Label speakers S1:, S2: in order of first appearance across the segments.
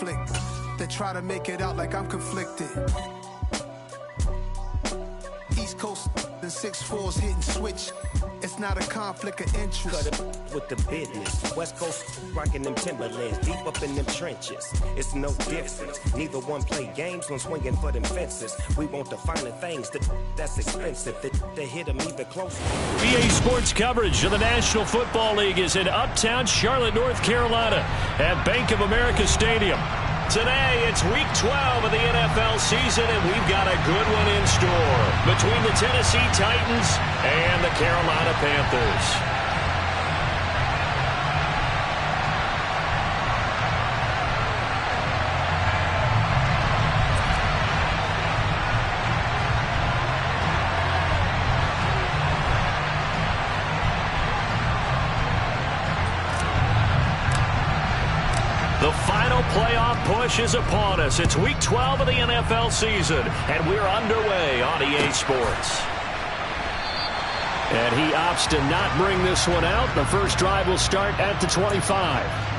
S1: conflict. They try to make it out like I'm conflicted. East Coast and 6'4's hitting switch. It's not a conflict of interest.
S2: Cut it with the business. West Coast rocking them Timberlands, deep up in them trenches. It's no difference. Neither one play games when swinging for them fences. We want the finer things that's expensive. They hit them either close.
S3: EA Sports coverage of the National Football League is in Uptown Charlotte, North Carolina at Bank of America Stadium. Today, it's Week 12 of the NFL season, and we've got a good one in store between the Tennessee Titans and the Carolina Panthers. The final playoff push is upon us. It's Week 12 of the NFL season, and we're underway on EA Sports. And he opts to not bring this one out. The first drive will start at the 25.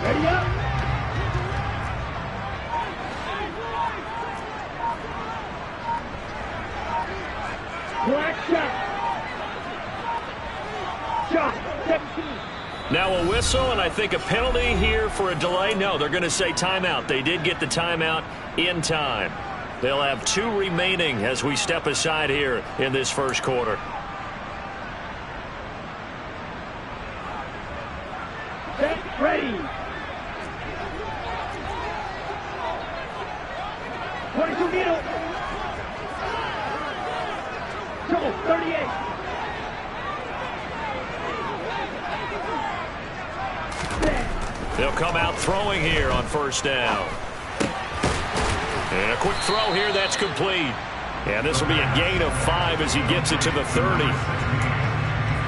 S4: Ready up. Black shot. Shot. 17.
S3: Now a whistle, and I think a penalty here for a delay. No, they're going to say timeout. They did get the timeout in time. They'll have 2 remaining as we step aside here in this first quarter.
S4: Set, ready. 22 needle. Go, 38.
S3: They'll come out throwing here on first down. And a quick throw here, that's complete. And this will be a gain of 5 as he gets it to the 30.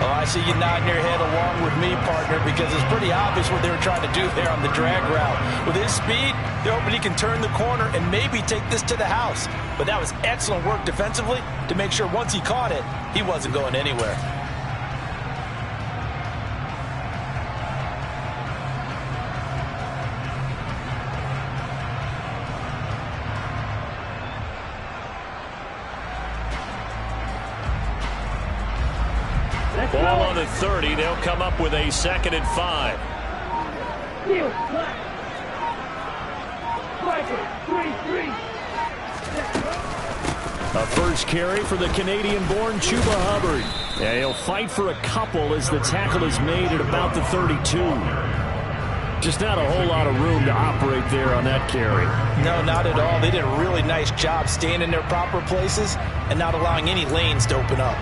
S5: Oh, I see you nodding your head along with me, partner, because it's pretty obvious what they were trying to do there on the drag route. With his speed, they're hoping he can turn the corner and maybe take this to the house. But that was excellent work defensively to make sure once he caught it, he wasn't going anywhere.
S3: Ball on the 30. They'll come up with a 2nd and 5. A first carry for the Canadian-born Chuba Hubbard. Yeah, he'll fight for a couple as the tackle is made at about the 32. Just not a whole lot of room to operate there on that carry.
S5: No, not at all. They did a really nice job staying in their proper places and not allowing any lanes to open up.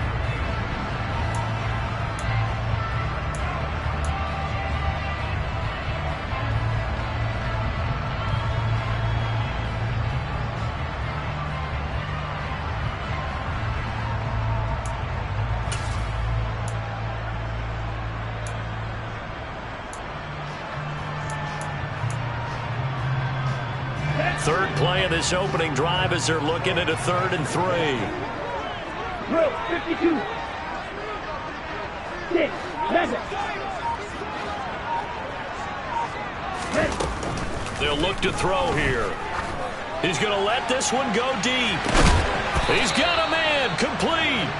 S3: Third play of this opening drive as they're looking at a 3rd and 3.
S4: Drill, 52. 6, 7.
S3: They'll look to throw here. He's going to let this one go deep. He's got a man, complete.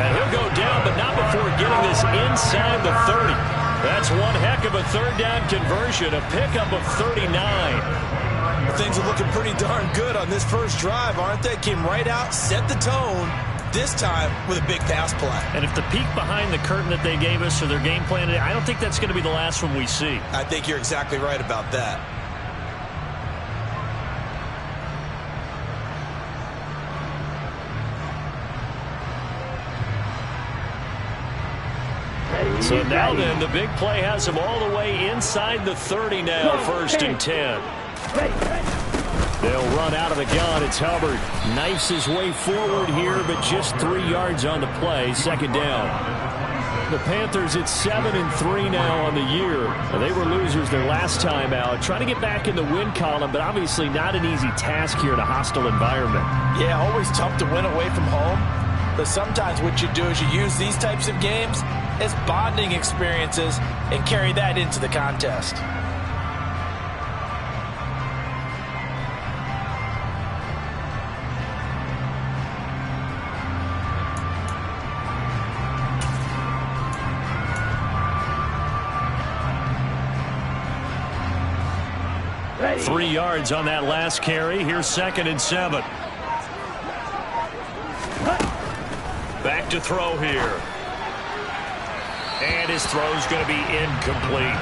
S3: And he'll go down, but not before getting this inside the 30. That's one heck of a 3rd down conversion, a pickup of 39.
S5: Things are looking pretty darn good on this first drive, aren't they? Came right out, set the tone, this time with a big pass play.
S3: And if the peek behind the curtain that they gave us or their game plan, I don't think that's going to be the last one we see.
S5: I think you're exactly right about that.
S3: So now then, the big play has him all the way inside the 30 now, 1st and 10. They'll run out of the gun. It's Hubbard. Knifes his way forward here, but just 3 yards on the play. 2nd down. The Panthers at 7-3 now on the year. They were losers their last time out. Trying to get back in the win column, but obviously not an easy task here in a hostile environment.
S5: Yeah, always tough to win away from home. But sometimes what you do is you use these types of games as bonding experiences and carry that into the contest.
S3: Ready. 3 yards on that last carry. Here's 2nd and 7. Back to throw here. And his throw's going to be incomplete.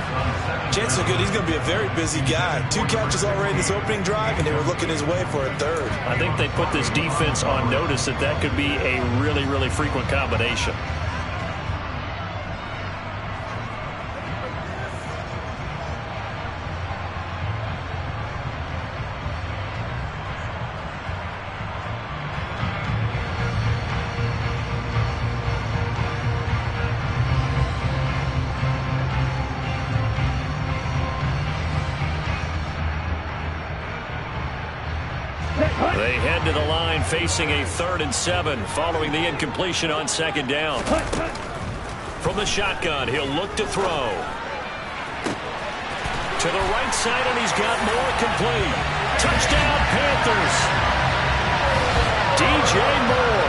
S6: Chances are good he's going to be a very busy guy. 2 catches already in this opening drive, and they were looking his way for a 3rd.
S3: I think they put this defense on notice that that could be a really, really frequent combination. They head to the line facing a 3rd and 7 following the incompletion on 2nd down. From the shotgun, he'll look to throw. To the right side, and he's got more complete. Touchdown, Panthers. DJ Moore,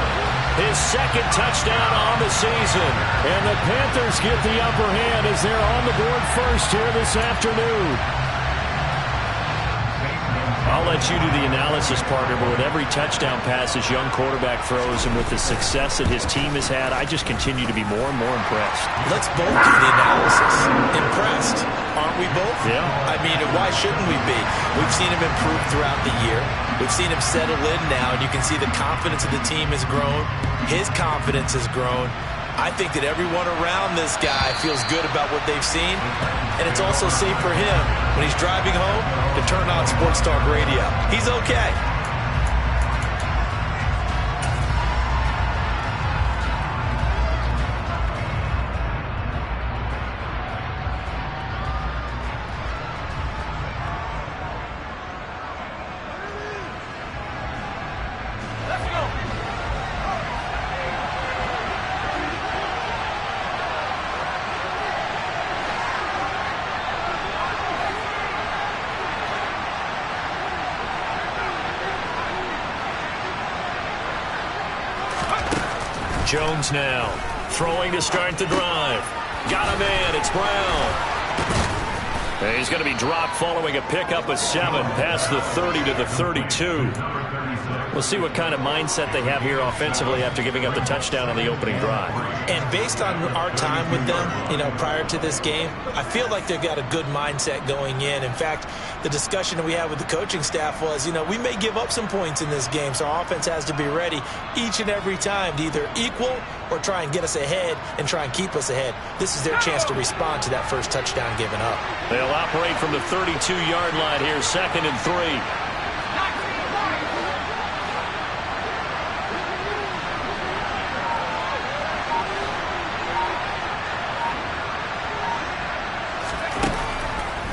S3: his 2nd touchdown on the season. And the Panthers get the upper hand as they're on the board first here this afternoon. I'll let you do the analysis, partner, but with every touchdown pass his young quarterback throws and with the success that his team has had, I just continue to be more and more impressed.
S6: Let's both do the analysis. Impressed, aren't we both?
S3: Yeah.
S6: I mean, why shouldn't we be? We've seen him improve throughout the year. We've seen him settle in now, and you can see the confidence of the team has grown. His confidence has grown. I think that everyone around this guy feels good about what they've seen, and it's also safe for him when he's driving home to turn on Sports Talk Radio. He's okay.
S3: Jones now throwing to start the drive. Got a man. It's Brown. And he's going to be dropped following a pickup of 7 past the 30 to the 32. We'll see what kind of mindset they have here offensively after giving up the touchdown on the opening drive.
S5: And based on our time with them, prior to this game, I feel like they've got a good mindset going in. In fact, the discussion that we had with the coaching staff was, we may give up some points in this game, so our offense has to be ready each and every time to either equal or try and get us ahead and try and keep us ahead. This is their chance to respond to that first touchdown given up.
S3: They'll operate from the 32-yard line here, 2nd and 3.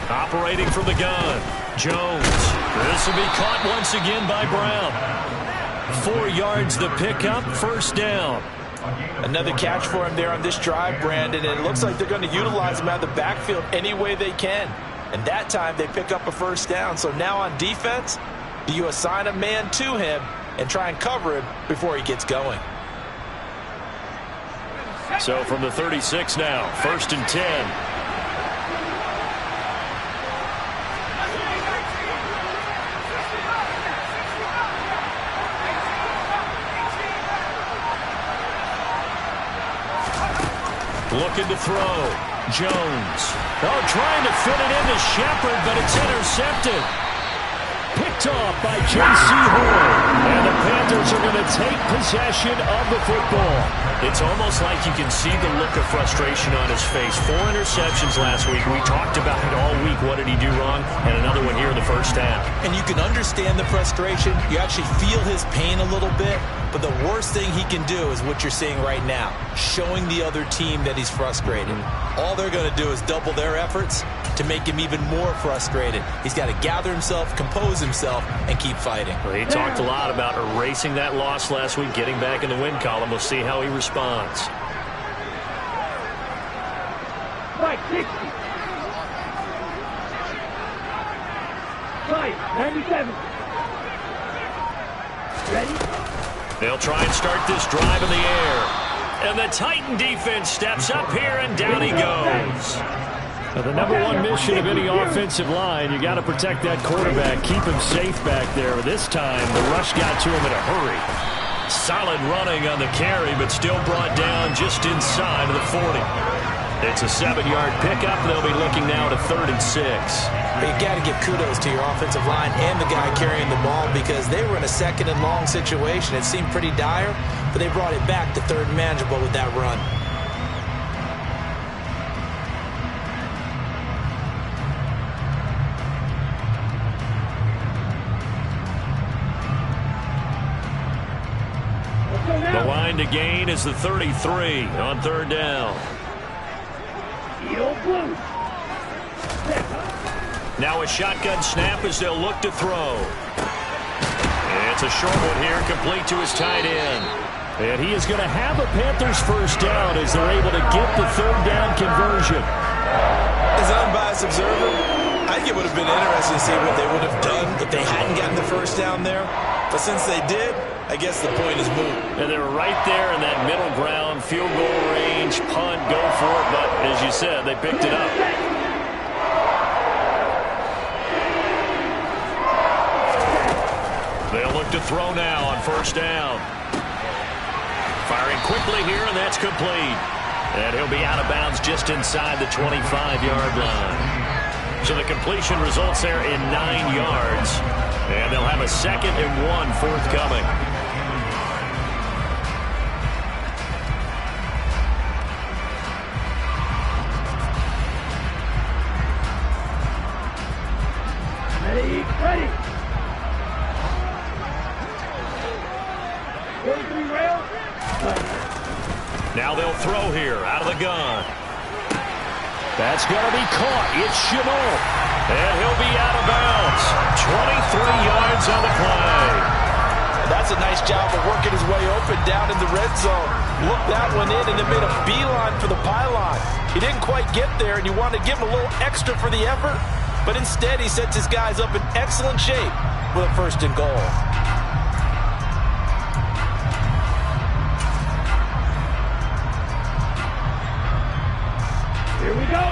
S3: Operating from the gun, Jones. This will be caught once again by Brown. 4 yards the pickup, 1st down.
S5: Another catch for him there on this drive, Brandon, and it looks like they're going to utilize him out of the backfield any way they can. And that time they pick up a 1st down. So now on defense, do you assign a man to him and try and cover him before he gets going?
S3: So from the 36 now, 1st and 10. Looking to throw. Jones. Oh, trying to fit it into Shepard, but it's intercepted. Picked off by J.C. Horn. And the Panthers are going to take possession of the football. It's almost like you can see the look of frustration on his face. 4 interceptions last week. We talked about it all week. What did he do wrong? And another one here in the first half.
S5: And you can understand the frustration. You actually feel his pain a little bit. But the worst thing he can do is what you're seeing right now, showing the other team that he's frustrated. All they're going to do is double their efforts to make him even more frustrated. He's got to gather himself, compose himself, and keep fighting.
S3: Well, he talked a lot about erasing that loss last week, getting back in the win column. We'll see how he responds.
S4: Right, 60. Right, 97. Ready?
S3: They'll try and start this drive in the air. And the Titan defense steps up here, and down he goes. Now, the number one mission of any offensive line, you got to protect that quarterback, keep him safe back there. This time, the rush got to him in a hurry. Solid running on the carry, but still brought down just inside of the 40. It's a 7-yard pickup. They'll be looking now to 3rd and 6.
S5: But you got to give kudos to your offensive line and the guy carrying the ball because they were in a 2nd and long situation. It seemed pretty dire, but they brought it back to 3rd and manageable with that run.
S3: The line to gain is the 33 on 3rd down. Now a shotgun snap as they'll look to throw. It's a short one here, complete to his tight end. And he is going to have a Panthers first down as they're able to get the 3rd down conversion.
S5: As an unbiased observer, I think it would have been interesting to see what they would have done if they hadn't gotten the first down there. But since they did, I guess the point is moot.
S3: And they were right there in that middle ground, field goal range, punt, go for it. But as you said, they picked it up. They'll look to throw now on 1st down. Firing quickly here, and that's complete. And he'll be out of bounds just inside the 25-yard line. So the completion results there in 9 yards. And they'll have a 2nd and 1 forthcoming.
S4: Ready. 43 rail.
S3: Now they'll throw here out of the gun. That's going to be caught. It's Chenault. And he'll be out of bounds. 23 yards on the play.
S5: That's a nice job of working his way open down in the red zone. Looked that one in and then made a beeline for the pylon. He didn't quite get there, and you want to give him a little extra for the effort. But instead, he sets his guys up in excellent shape with a 1st and goal.
S4: Here we go.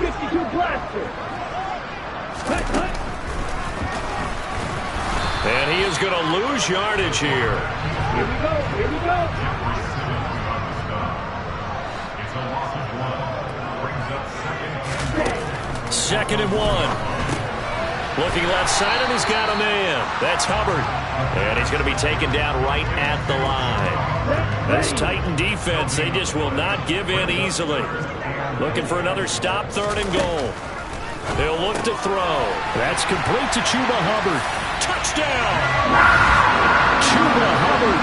S4: 52 blaster. Cut.
S3: And he is going to lose yardage here.
S4: Here we go.
S3: 2nd and 1. Looking left side, and he's got a man. That's Hubbard. And he's going to be taken down right at the line. This Titan defense, they just will not give in easily. Looking for another stop, 3rd and goal. They'll look to throw. That's complete to Chuba Hubbard. Touchdown! Chuba Hubbard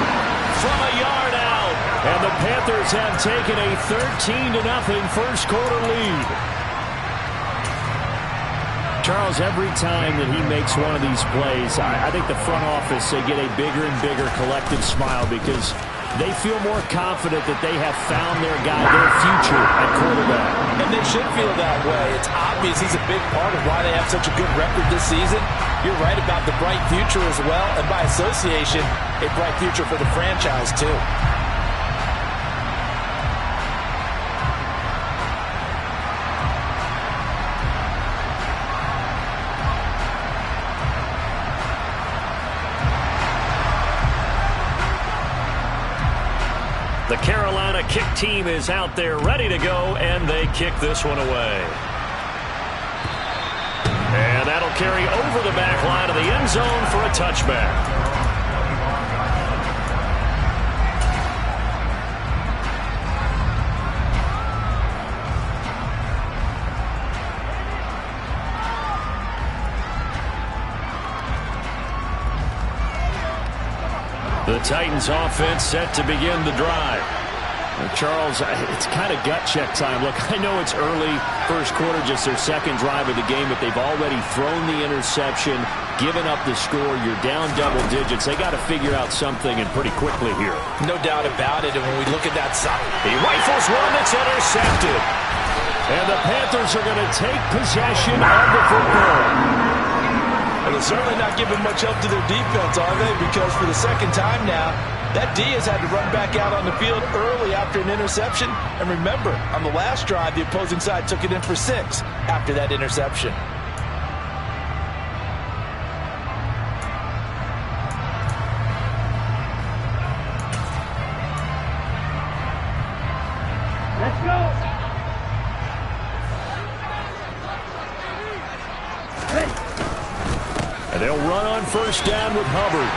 S3: from a yard out. And the Panthers have taken a 13-0 first quarter lead. Charles, every time that he makes one of these plays, I think the front office, they get a bigger and bigger collective smile because they feel more confident that they have found their guy, their future at quarterback.
S5: And they should feel that way. It's obvious he's a big part of why they have such a good record this season. You're right about the bright future as well, and by association, a bright future for the franchise too.
S3: The Carolina kick team is out there ready to go, and they kick this one away. And that'll carry over the back line of the end zone for a touchback. The Titans offense set to begin the drive. Charles, it's kind of gut check time. Look, I know it's early, first quarter, just their second drive of the game, but they've already thrown the interception, given up the score. You're down double digits. They got to figure out something, and pretty quickly here.
S5: No doubt about it, and when we look at that side,
S3: he rifles one that's intercepted. And the Panthers are going to take possession of the football.
S5: And they're certainly not giving much help to their defense, are they? Because for the second time now, that D has had to run back out on the field early after an interception. And remember, on the last drive, the opposing side took it in for 6 after that interception.
S4: Let's go.
S3: And they'll run on first down with Hubbard.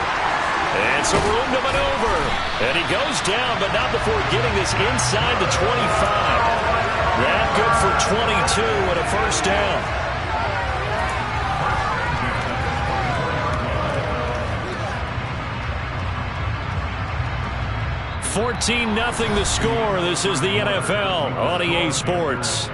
S3: And some room to maneuver. And he goes down, but not before getting this inside the 25. That good for 22 and a first down. 14-0 the score. This is the NFL on EA Sports.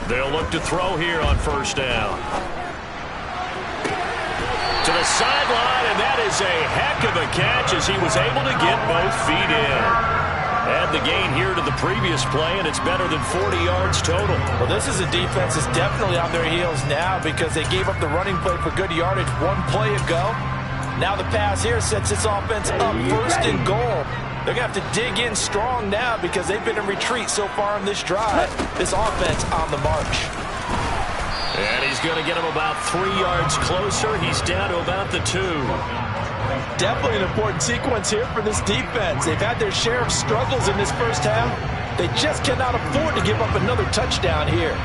S3: They'll look to throw here on first down. To the sideline, and that is a heck of a catch as he was able to get both feet in. Add the gain here to the previous play, and it's better than 40 yards total.
S5: Well, this is a defense that's definitely on their heels now because they gave up the running play for good yardage one play ago. Now the pass here sets this offense up first and goal. They're going to have to dig in strong now because they've been in retreat so far in this drive. This offense on the march.
S3: And he's going to get him about 3 yards closer. He's down to about the 2.
S5: Definitely an important sequence here for this defense. They've had their share of struggles in this first half. They just cannot afford to give up another touchdown here.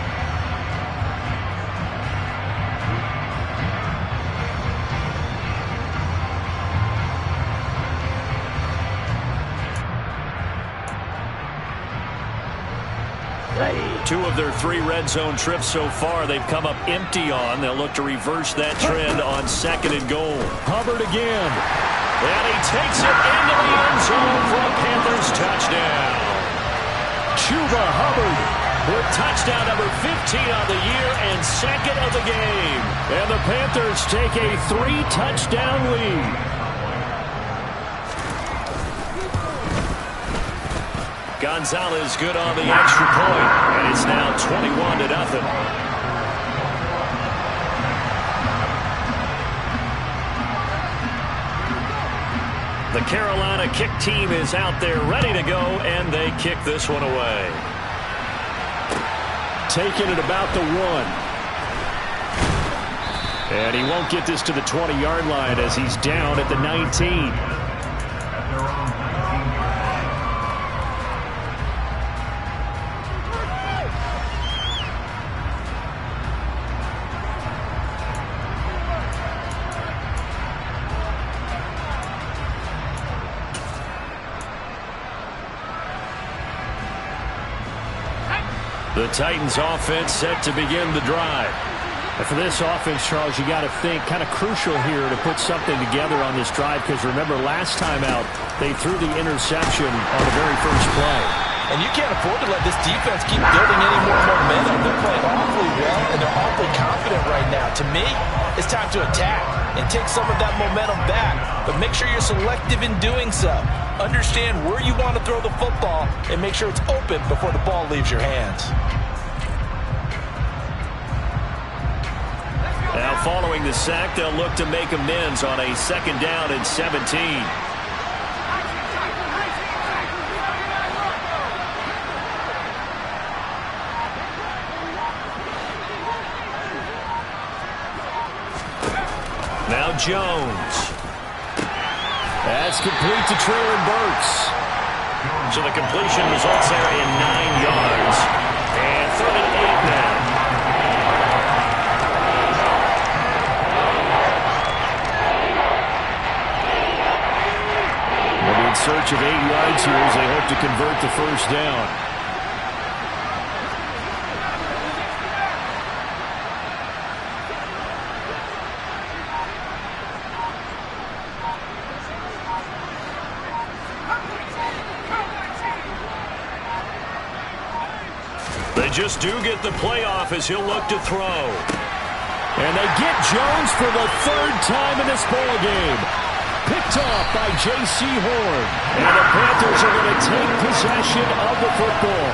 S3: Two of their 3 red zone trips so far they've come up empty on. They'll look to reverse that trend on second and goal. Hubbard again. And he takes it into the end zone for a Panthers touchdown. Chuba Hubbard with touchdown number 15 on the year and second of the game. And the Panthers take a 3-touchdown lead. Gonzalez good on the extra point, and it's now 21-0. The Carolina kick team is out there ready to go, and they kick this one away. Taking it about the 1. And he won't get this to the 20-yard line as he's down at the 19. The Titans offense set to begin the drive. And for this offense, Charles, you got to think kind of crucial here to put something together on this drive because remember last time out they threw the interception on the very first play.
S5: And you can't afford to let this defense keep building any more momentum. They're playing awfully well and they're awfully confident right now. To me, it's time to attack and take some of that momentum back. But make sure you're selective in doing so. Understand where you want to throw the football and make sure it's open before the ball leaves your hands.
S3: Now following the sack, they'll look to make amends on a second down and 17. Now Jones. That's complete to Traylon Burks. So the completion results there in 9 yards. And 3rd and 8 now. They'll be in search of 8 yards here as they hope to convert the first down. They just do get the playoff as he'll look to throw. And they get Jones for the 3rd time in this ball game. Picked off by J.C. Horn. And the Panthers are going to take possession of the football.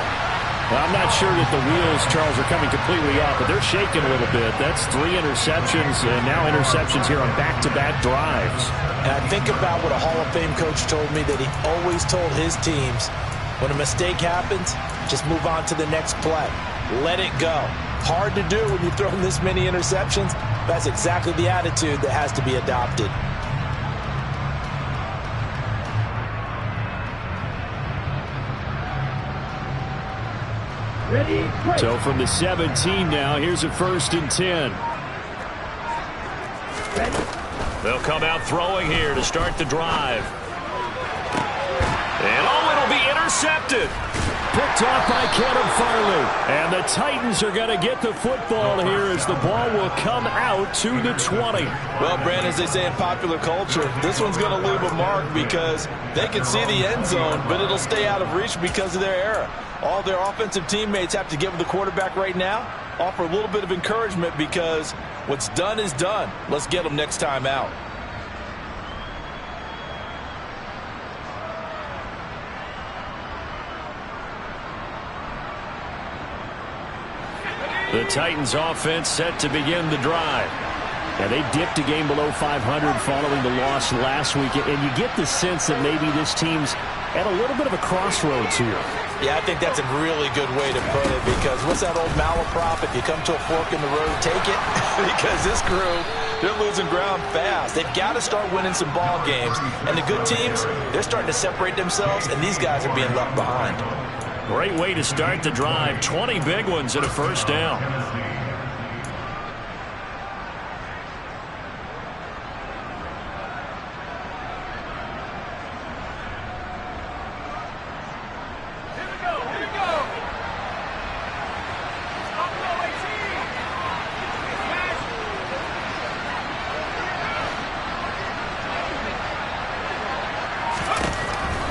S3: Well, I'm not sure that the wheels, Charles, are coming completely off, but they're shaking a little bit. That's 3 interceptions, and now interceptions here on back-to-back drives.
S5: And I think about what a Hall of Fame coach told me that he always told his teams, when a mistake happens, just move on to the next play. Let it go. Hard to do when you've thrown this many interceptions. That's exactly the attitude that has to be adopted.
S3: So from the 17 now, here's a 1st and 10. They'll come out throwing here to start the drive. And it'll be intercepted. Picked off by Kevin Farley. And the Titans are going to get the football here as the ball will come out to the 20.
S5: Well, Brandon, as they say in popular culture, this one's going to leave a mark because they can see the end zone, but it'll stay out of reach because of their error. All their offensive teammates have to give the quarterback right now, offer a little bit of encouragement because what's done is done. Let's get them next time out.
S3: The Titans offense set to begin the drive. And they dipped a game below 500 following the loss last week. And you get the sense that maybe this team's at a little bit of a crossroads here.
S5: Yeah, I think that's a really good way to put it because what's that old malaprop? If you come to a fork in the road, take it. Because this crew, they're losing ground fast. They've got to start winning some ball games. And the good teams, they're starting to separate themselves, and these guys are being left behind.
S3: Great way to start the drive. 20 big ones and a 1st down.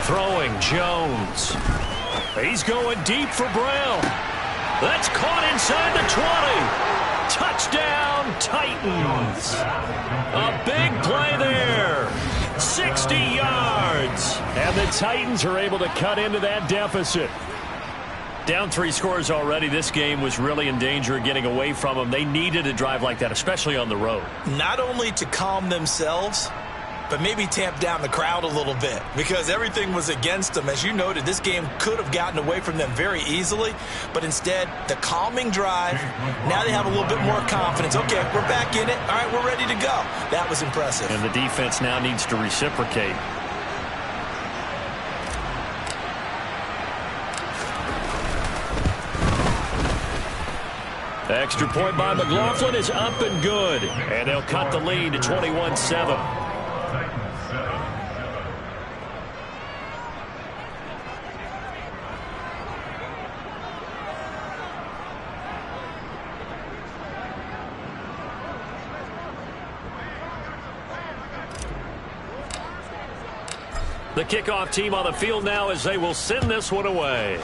S3: Throwing Jones. He's going deep for Brown. That's caught inside the 20. Touchdown, Titans. A big play there. 60 yards. And the Titans are able to cut into that deficit. Down 3 scores already. This game was really in danger of getting away from them. They needed a drive like that, especially on the road.
S5: Not only to calm themselves, but maybe tamp down the crowd a little bit because everything was against them. As you noted, this game could have gotten away from them very easily, but instead, the calming drive, now they have a little bit more confidence. Okay, we're back in it. All right, we're ready to go. That was impressive.
S3: And the defense now needs to reciprocate. The extra point by McLaughlin is up and good, and they'll cut the lead to 21-7. The kickoff team on the field now as they will send this one away.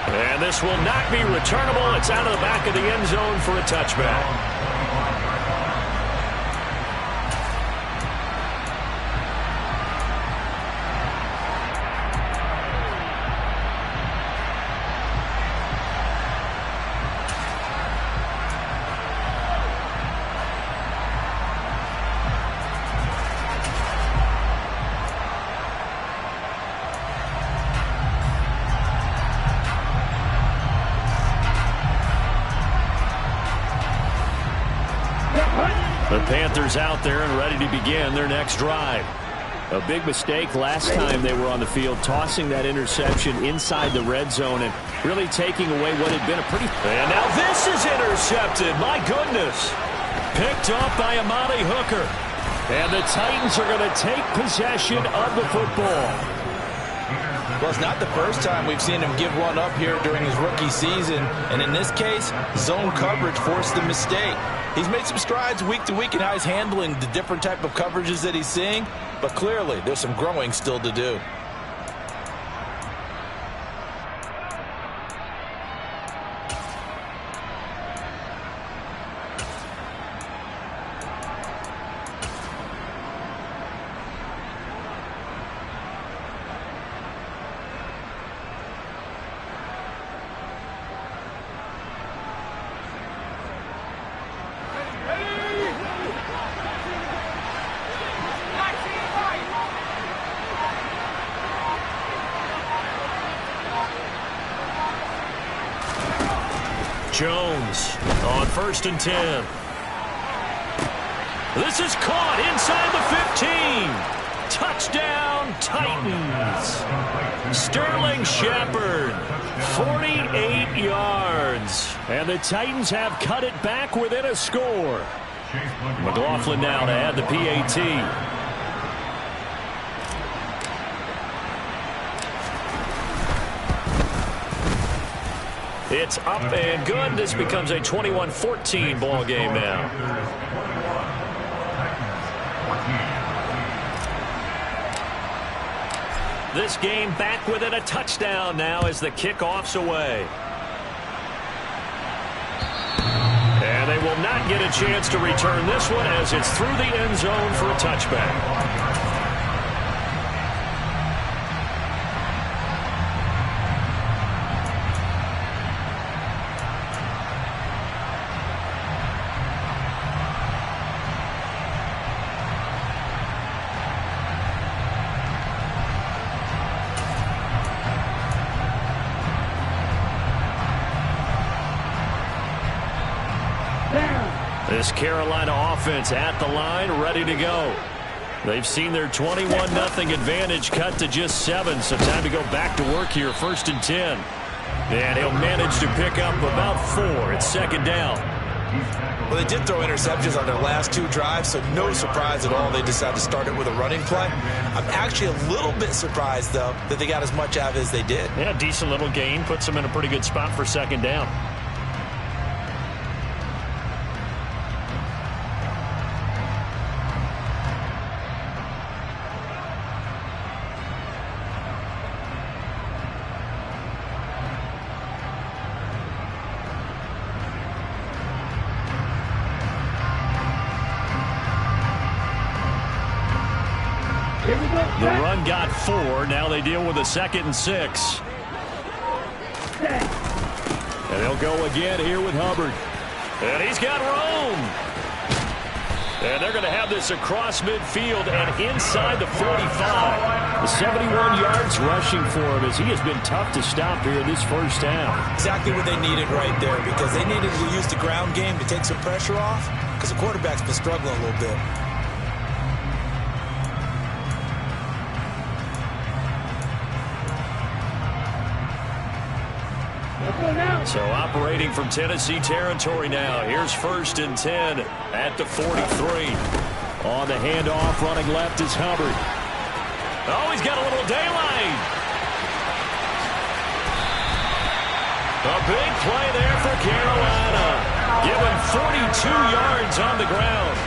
S3: And this will not be returnable. It's out of the back of the end zone for a touchback. The Panthers out there and ready to begin their next drive. A big mistake last time they were on the field, tossing that interception inside the red zone and really taking away what had been a pretty... And now this is intercepted. My goodness. Picked off by Amari Hooker. And the Titans are going to take possession of the football.
S5: Well, it's not the first time we've seen him give one up here during his rookie season. And in this case, zone coverage forced the mistake. He's made some strides week to week in how he's handling the different type of coverages that he's seeing. But clearly, there's some growing still to do.
S3: Jones on 1st and 10. This is caught inside the 15. Touchdown, Titans. Sterling Shepard, 48 yards. And the Titans have cut it back within a score. McLaughlin now to add the PAT. It's up and good. This becomes a 21-14 ball game now. This game back within a touchdown now as the kickoff's away. And they will not get a chance to return this one as it's through the end zone for a touchback. This Carolina offense at the line, ready to go. They've seen their 21-0 advantage cut to just 7, so time to go back to work here, 1st and 10. And he'll manage to pick up about 4. It's 2nd down.
S6: Well, they did throw interceptions on their last 2 drives, so no surprise at all they decided to start it with a running play. I'm actually a little bit surprised, though, that they got as much out of it as they did.
S3: Yeah, decent little gain. Puts them in a pretty good spot for 2nd down. The run got 4. Now they deal with a 2nd and 6. And they'll go again here with Hubbard. And he's got Rome. And they're going to have this across midfield and inside the 45. The 71 yards rushing for him as he has been tough to stop here in this first half.
S6: Exactly what they needed right there, because they needed to use the ground game to take some pressure off, because the quarterback's been struggling a little bit.
S3: So operating from Tennessee territory now. Here's 1st and 10 at the 43. On the handoff, running left is Hubbard. Oh, he's got a little daylight. A big play there for Carolina. Given 42 yards on the ground.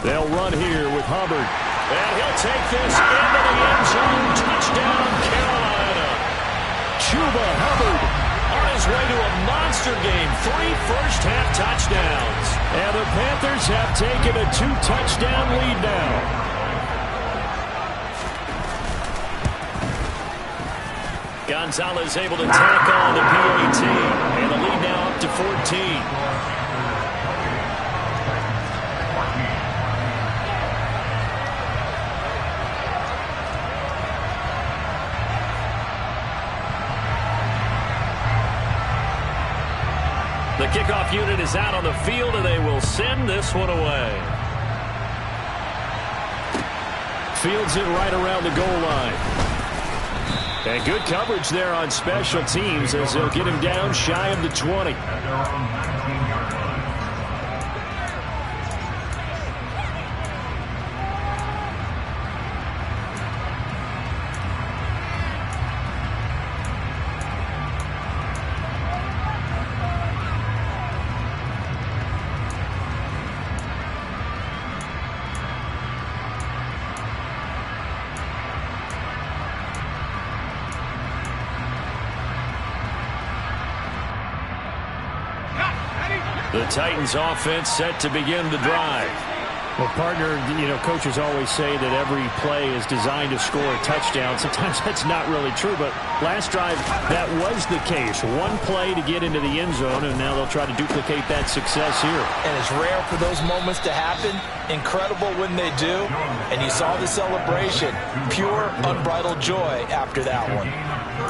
S3: They'll run here with Hubbard. And he'll take this into the end zone. Touchdown, Carolina. Chuba Hubbard on his way to a monster monster game. 3 first-half touchdowns. And the Panthers have taken a 2-touchdown lead now. Gonzalez able to tack on the PAT. And the lead now up to 14. The kickoff unit is out on the field, and they will send this one away. Fields it right around the goal line. And good coverage there on special teams as they'll get him down shy of the 20. The Titans offense set to begin the drive.
S7: Well, partner, coaches always say that every play is designed to score a touchdown. Sometimes that's not really true, but last drive, that was the case. One play to get into the end zone, and now they'll try to duplicate that success here.
S5: And it's rare for those moments to happen. Incredible when they do. And you saw the celebration. Pure, unbridled joy after that one.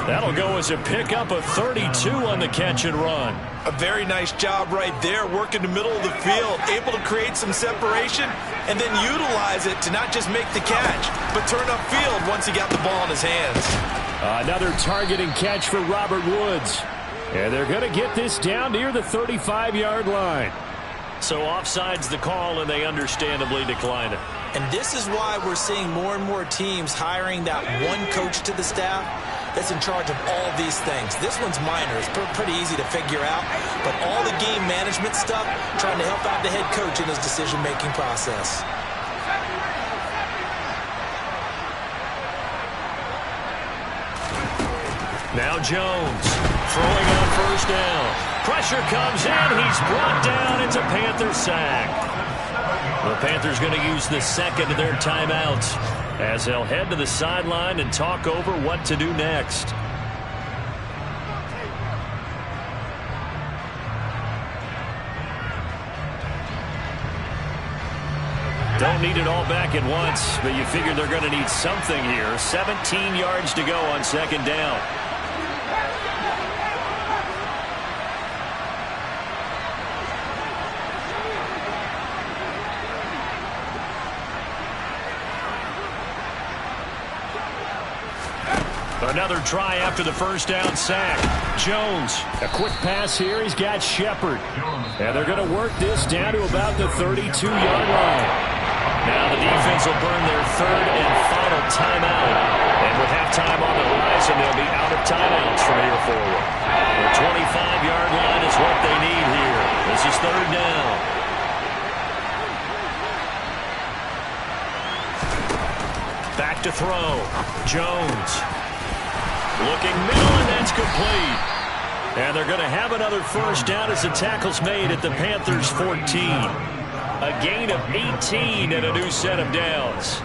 S3: That'll go as a pickup of 32 on the catch and run.
S6: A very nice job right there, working the middle of the field, able to create some separation, and then utilize it to not just make the catch, but turn upfield once he got the ball in his hands.
S3: Another targeting catch for Robert Woods. And they're going to get this down near the 35-yard line. So offside's the call, and they understandably decline it.
S5: And this is why we're seeing more and more teams hiring that one coach to the staff that's in charge of all these things. This one's minor. It's pretty easy to figure out. But all the game management stuff, trying to help out the head coach in his decision-making process.
S3: Now Jones throwing on first down. Pressure comes in. He's brought down. It's a Panther sack. The Panthers going to use the second of their timeouts as they'll head to the sideline and talk over what to do next. Don't need it all back at once, but you figure they're going to need something here. 17 yards to go on second down. Another try after the first down sack. Jones, a quick pass here. He's got Shepard. And they're going to work this down to about the 32-yard line. Now the defense will burn their third and final timeout. And with halftime on the horizon, they'll be out of timeouts from here forward. The 25-yard line is what they need here. This is third down. Back to throw. Jones. Looking middle, and that's complete. And they're going to have another first down as the tackle's made at the Panthers' 14. A gain of 18 and a new set of downs.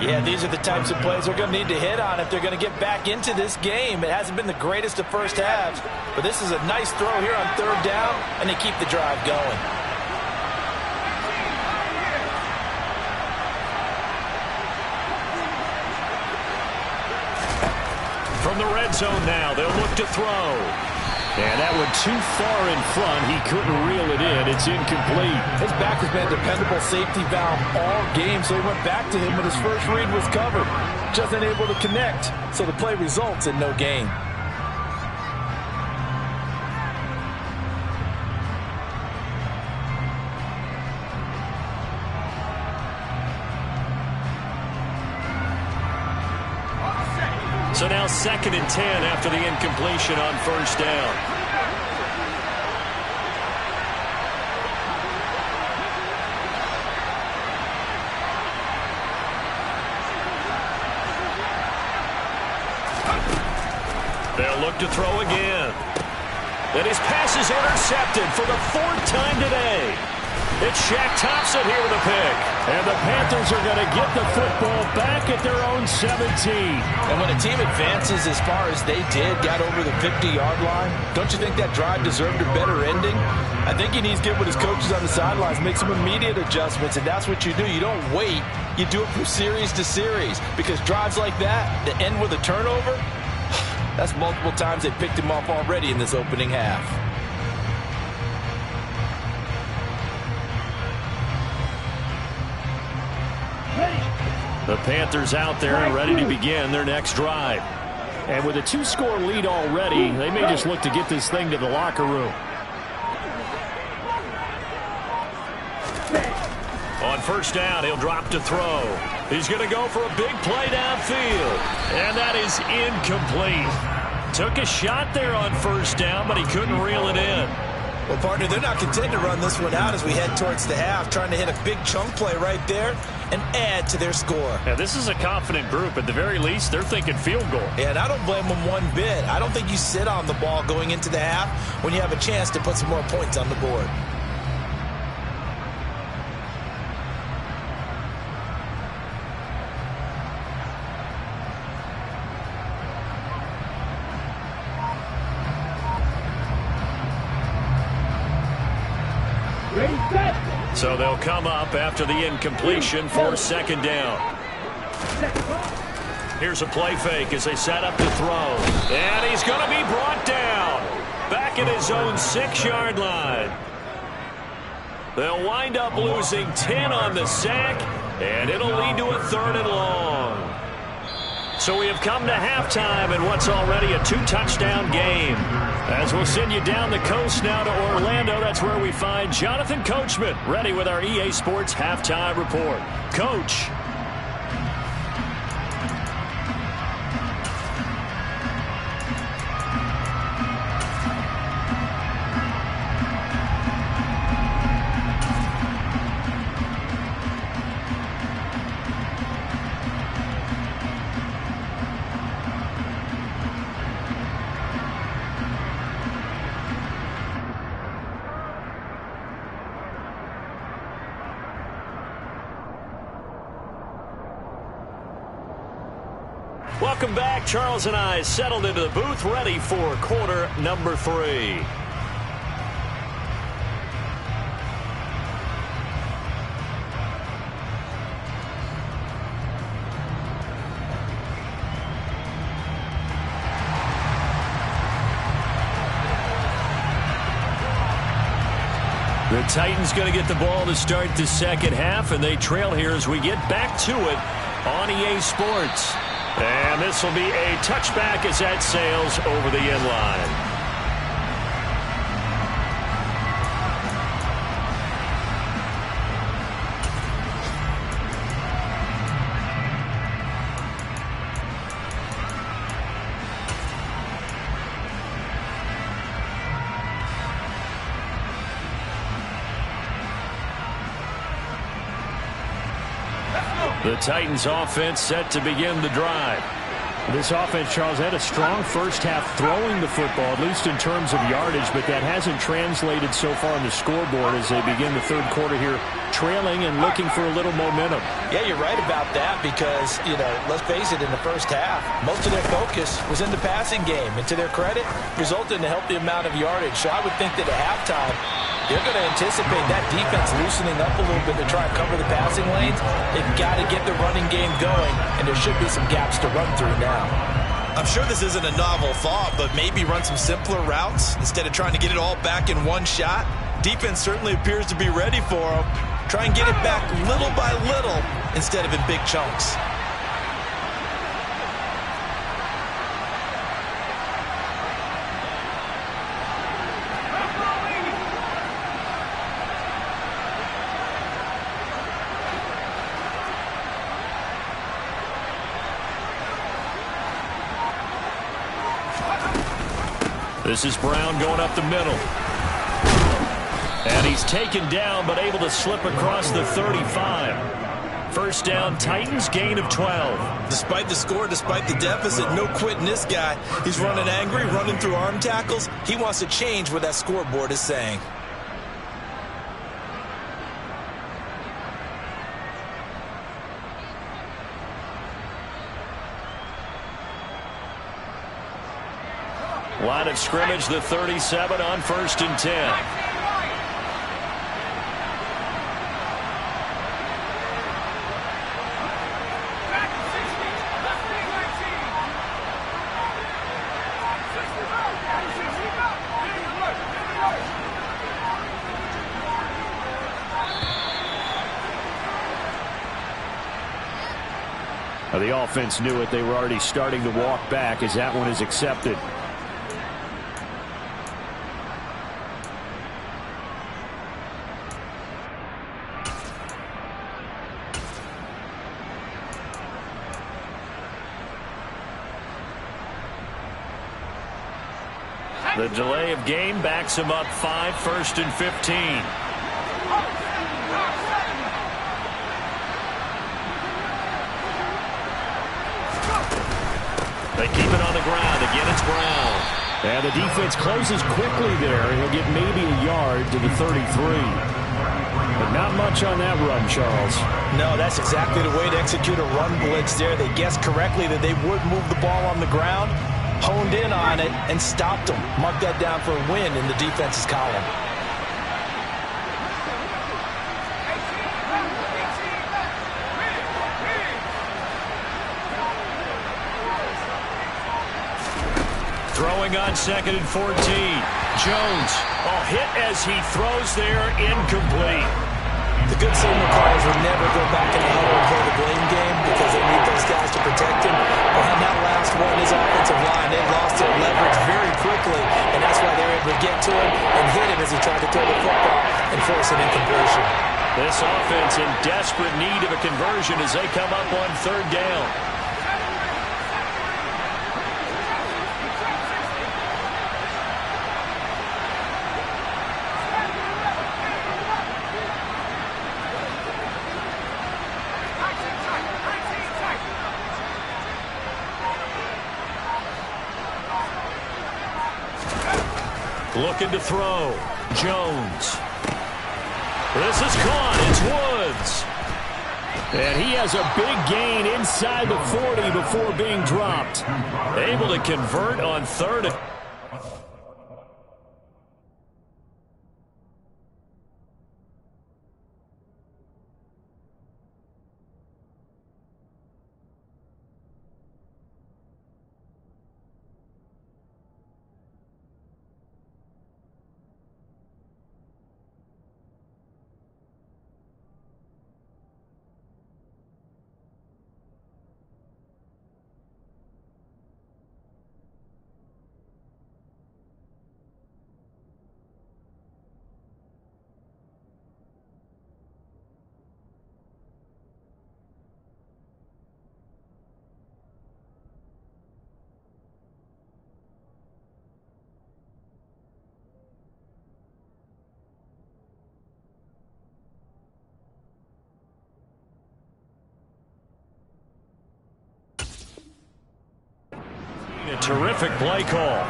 S5: Yeah, these are the types of plays they're going to need to hit on if they're going to get back into this game. It hasn't been the greatest of first halves, but this is a nice throw here on third down, and they keep the drive going.
S3: From the red zone now, they'll look to throw. And that one too far in front. He couldn't reel it in. It's incomplete.
S5: His back has been a dependable safety valve all game, so he went back to him when his first read was covered. Just unable to connect, so the play results in no gain.
S3: So now 2nd and 10 after the incompletion on first down. They'll look to throw again. And his pass is intercepted for the 4th time today. It's Shaq Thompson here with a pick. And the Panthers are going to get the football back at their own 17.
S5: And when a team advances as far as they did, got over the 50-yard line, don't you think that drive deserved a better ending? I think he needs to get with his coaches on the sidelines, make some immediate adjustments, and that's what you do. You don't wait. You do it from series to series, because drives like that end with a turnover, that's multiple times they picked him off already in this opening half.
S3: The Panthers out there and ready to begin their next drive.
S7: And with a 2-score lead already, they may just look to get this thing to the locker room.
S3: On first down, he'll drop to throw. He's going to go for a big play downfield. And that is incomplete. Took a shot there on first down, but he couldn't reel it in.
S6: Well, partner, they're not content to run this one out as we head towards the half, trying to hit a big chunk play right there and add to their score.
S7: Yeah, this is a confident group. At the very least, they're thinking field goal.
S6: And I don't blame them one bit. I don't think you sit on the ball going into the half when you have a chance to put some more points on the board.
S3: So they'll come up after the incompletion for second down. Here's a play fake as they set up to throw. And he's going to be brought down. Back at his own 6-yard line. They'll wind up losing 10 on the sack, and it'll lead to a 3rd and long. So we have come to halftime in what's already a 2-touchdown game. As we'll send you down the coast now to Orlando, that's where we find Jonathan Coachman, ready with our EA Sports Halftime Report. Coach. Welcome back. Charles and I settled into the booth, ready for quarter number 3. The Titans going to get the ball to start the second half, and they trail here as we get back to it on EA Sports. And this will be a touchback as that sails over the end line. The Titans offense set to begin the drive.
S7: This offense, Charles, had a strong first half throwing the football, at least in terms of yardage, but that hasn't translated so far on the scoreboard as they begin the third quarter here, trailing and looking for a little momentum.
S5: Yeah, you're right about that because, let's face it, in the first half, most of their focus was in the passing game. And to their credit, resulted in a healthy amount of yardage. So I would think that at halftime, they're going to anticipate that defense loosening up a little bit to try and cover the passing lanes. They've got to get the running game going, and there should be some gaps to run through now.
S6: I'm sure this isn't a novel thought, but maybe run some simpler routes instead of trying to get it all back in one shot. Defense certainly appears to be ready for them. Try and get it back little by little instead of in big chunks.
S3: This is Brown going up the middle. And he's taken down but able to slip across the 35. First down, Titans, gain of 12.
S5: Despite the score, despite the deficit, no quitting this guy. He's running angry, running through arm tackles. He wants to change what that scoreboard is saying.
S3: Line of scrimmage, the 37 on 1st and 10.
S7: The offense knew it. They were already starting to walk back as that one is accepted.
S3: The delay of game backs him up 5, 1st and 15. They keep it on the ground. Again, it's Brown.
S7: And the defense closes quickly there. He'll get maybe a yard to the 33. But not much on that run, Charles.
S5: No, that's exactly the way to execute a run blitz there. They guessed correctly that they would move the ball on the ground, honed in on it, and stopped them. Mark that down for a win in the defense's column.
S3: Throwing on 2nd and 14. Jones, hit as he throws there, incomplete.
S5: The good signal callers would never go back in the huddle and play the blame game because they need those guys to protect him. But on that last one, his offensive line, they lost their leverage very quickly, and that's why they were able to get to him and hit him as he tried to throw the football and force an incompletion.
S3: This offense in desperate need of a conversion as they come up on 3rd down. Looking to throw. Jones. This is caught. It's Woods.
S7: And he has a big gain inside the 40 before being dropped.
S3: Able to convert on 3rd. A terrific play call.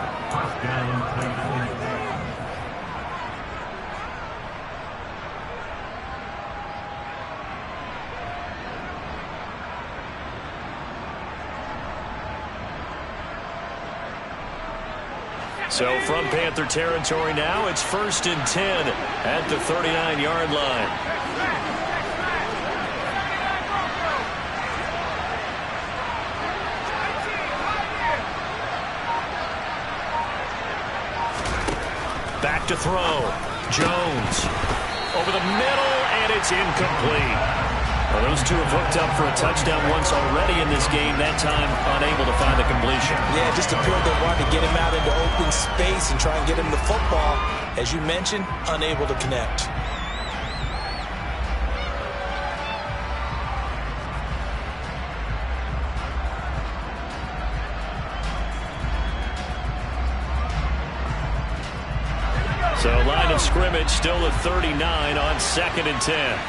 S3: So from Panther territory now, it's 1st and 10 at the 39-yard line. Back to throw. Jones over the middle, and it's incomplete. Well, those two have hooked up for a touchdown once already in this game, that time unable to find the completion.
S5: Yeah, just appeared they wanted to get him out into open space and try and get him the football. As you mentioned, unable to connect.
S3: So line of scrimmage still at 39 on 2nd and 10.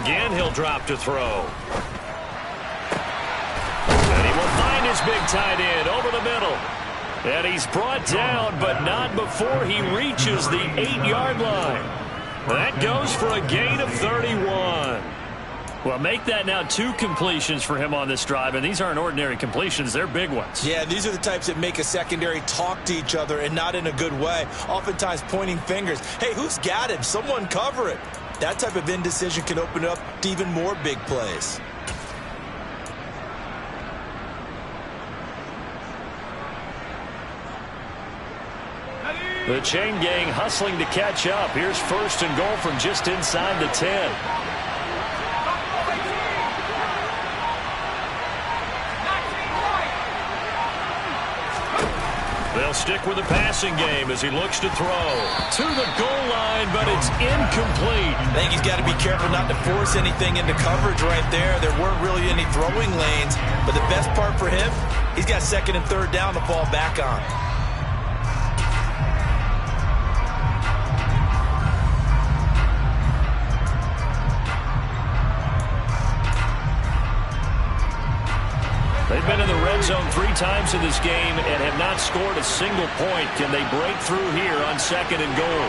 S3: Again, he'll drop to throw. And he will find his big tight end over the middle. And he's brought down, but not before he reaches the 8-yard line. That goes for a gain of 31. Well, make that now 2 completions for him on this drive, and these aren't ordinary completions. They're big ones.
S5: Yeah, these are the types that make a secondary talk to each other and not in a good way, oftentimes pointing fingers. Hey, who's got him? Someone cover it. That type of indecision can open up to even more big plays.
S3: The chain gang hustling to catch up. Here's 1st and goal from just inside the 10. They'll stick with the passing game as he looks to throw to the goal line, but it's incomplete.
S5: I think he's got to be careful not to force anything into coverage right there. There weren't really any throwing lanes, but the best part for him, he's got 2nd and 3rd down to fall back on.
S3: They've been in the red zone 3 times in this game and have not scored a single point. Can they break through here on 2nd and goal?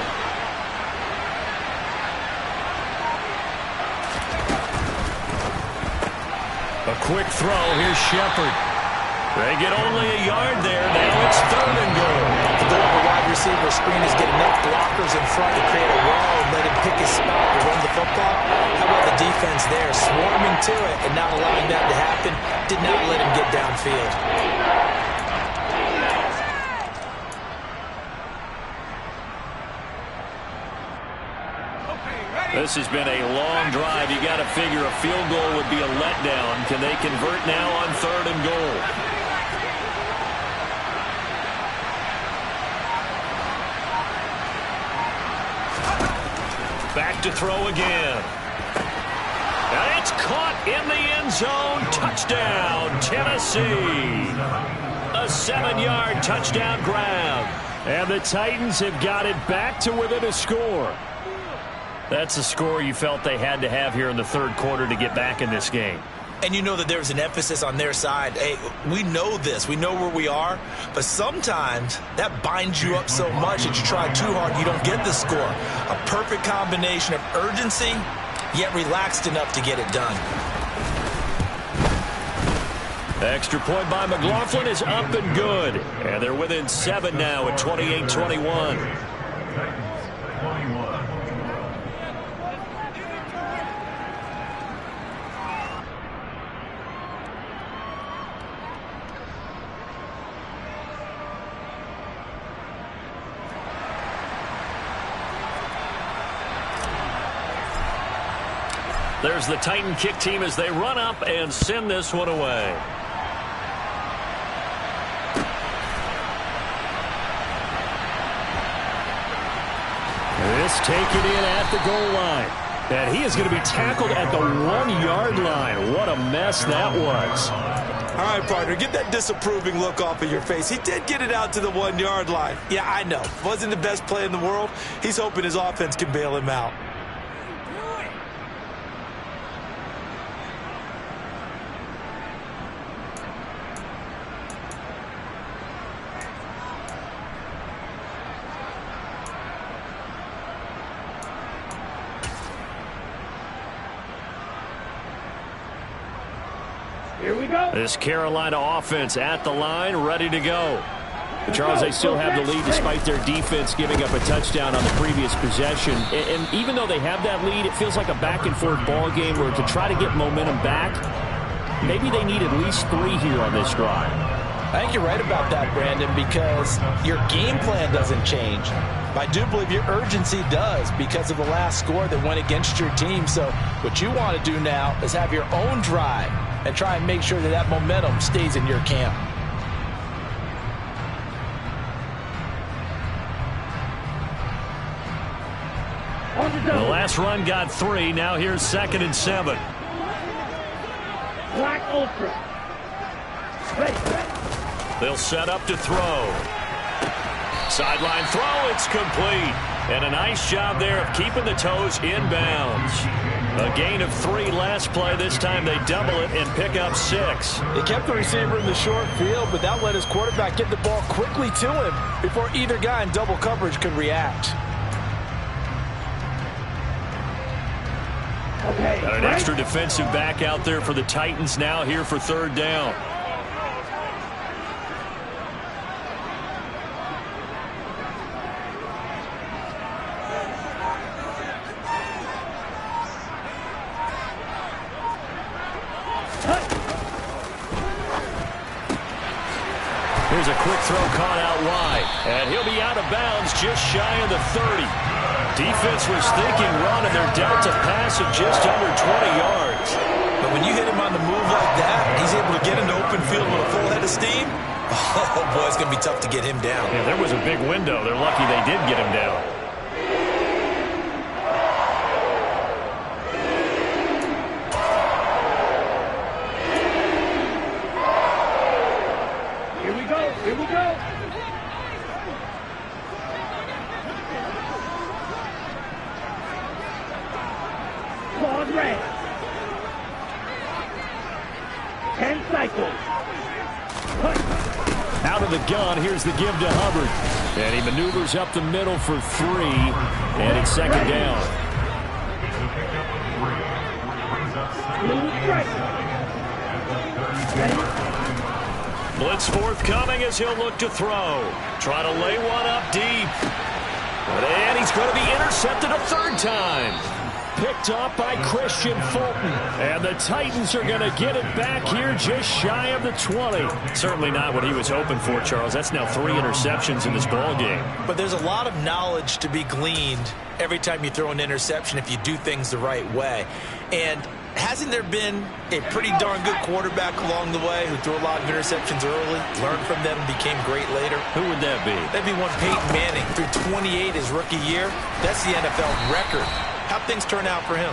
S3: A quick throw. Here's Shepard. They get only a yard there. Now it's 3rd and goal.
S5: The goal of a wide receiver screen is get enough blockers in front to create a wall and let him pick his spot to run the football. How about the defense there, swarming to it and not allowing that to happen? Did not let him get downfield.
S3: This has been a long drive. You got to figure a field goal would be a letdown. Can they convert now on 3rd and goal? Back to throw again. And it's caught in the end zone. Touchdown, Tennessee. A 7-yard touchdown grab. And the Titans have got it back to within a score. That's a score you felt they had to have here in the 3rd quarter to get back in this game.
S5: And you know that there's an emphasis on their side. Hey, we know this. We know where we are. But sometimes that binds you up so much that you try too hard, you don't get the score. A perfect combination of urgency, yet relaxed enough to get it done.
S3: The extra point by McLaughlin is up and good. And they're within 7 now at 28-21. There's the Titan kick team as they run up and send this one away. This taken in at the goal line. And he is going to be tackled at the 1-yard line. What a mess that was.
S5: All right, partner, get that disapproving look off of your face. He did get it out to the 1-yard line. Yeah, I know. Wasn't the best play in the world. He's hoping his offense can bail him out.
S4: Here we go.
S3: This Carolina offense at the line, ready to go. But Charles, they still have the lead despite their defense giving up a touchdown on the previous possession. And even though they have that lead, it feels like a back-and-forth ball game where to try to get momentum back, maybe they need at least 3 here on this drive.
S5: I think you're right about that, Brandon, because your game plan doesn't change. I do believe your urgency does because of the last score that went against your team. So what you want to do now is have your own drive and try and make sure that that momentum stays in your camp.
S3: The last run got 3. Now here's 2nd and 7.
S4: Black Ultra.
S3: They'll set up to throw. Sideline throw, it's complete. And a nice job there of keeping the toes in bounds. A gain of 3 last play. This time they double it and pick up 6.
S5: They kept the receiver in the short field, but that let his quarterback get the ball quickly to him before either guy in double coverage could react.
S3: Got an extra defensive back out there for the Titans now here for 3rd down. Here's a quick throw caught out wide. And he'll be out of bounds just shy of the 30. Defense was thinking run, and they're dealt a pass of just under 20 yards.
S5: But when you hit him on the move like that, he's able to get into open field with a full head of steam. Oh, boy, it's going to be tough to get him down.
S3: Yeah, there was a big window. They're lucky they did get him down.
S4: Here we go. Claws red. 10 cycles.
S3: Out of the gun, here's the give to Hubbard. And he maneuvers up the middle for 3, and it's 2nd down. Blitz forthcoming as he'll look to throw. Try to lay one up deep. And he's going to be intercepted a 3rd time. Picked off by Christian Fulton. And the Titans are going to get it back here just shy of the 20. Certainly not what he was hoping for, Charles. That's now 3 interceptions in this ball game.
S5: But there's a lot of knowledge to be gleaned every time you throw an interception if you do things the right way. And hasn't there been a pretty darn good quarterback along the way who threw a lot of interceptions early, learned from them, and became great later?
S3: Who would that be?
S5: That'd be one Peyton Manning. Threw 28 his rookie year. That's the NFL record. How'd things turn out for him?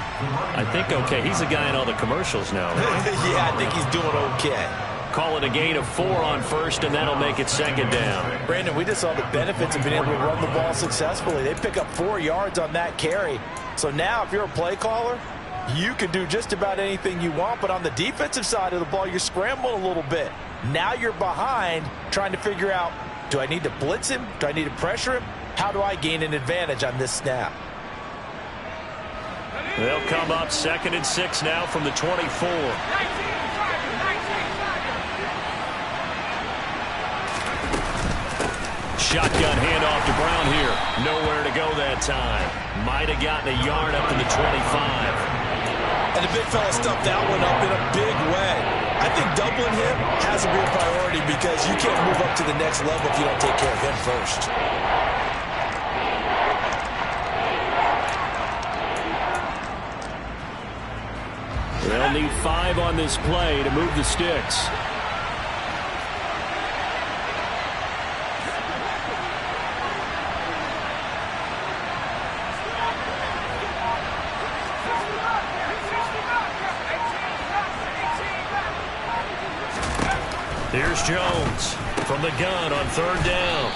S3: I think okay. He's the guy in all the commercials now, right?
S5: Yeah, I think he's doing okay.
S3: Call it a gain of 4 on 1st, and that'll make it 2nd down.
S5: Brandon, we just saw the benefits of being able to run the ball successfully. They pick up 4 yards on that carry. So now if you're a play caller, you can do just about anything you want, but on the defensive side of the ball, you're scrambling a little bit. Now you're behind trying to figure out, do I need to blitz him? Do I need to pressure him? How do I gain an advantage on this snap?
S3: They'll come up 2nd and 6 now from the 24. Shotgun handoff to Brown here. Nowhere to go that time. Might have gotten a yard up to the 25.
S5: And the big fella stuffed that one up in a big way. I think doubling him has to be a priority because you can't move up to the next level if you don't take care of him first.
S3: They'll need 5 on this play to move the sticks. Here's Jones from the gun on 3rd down.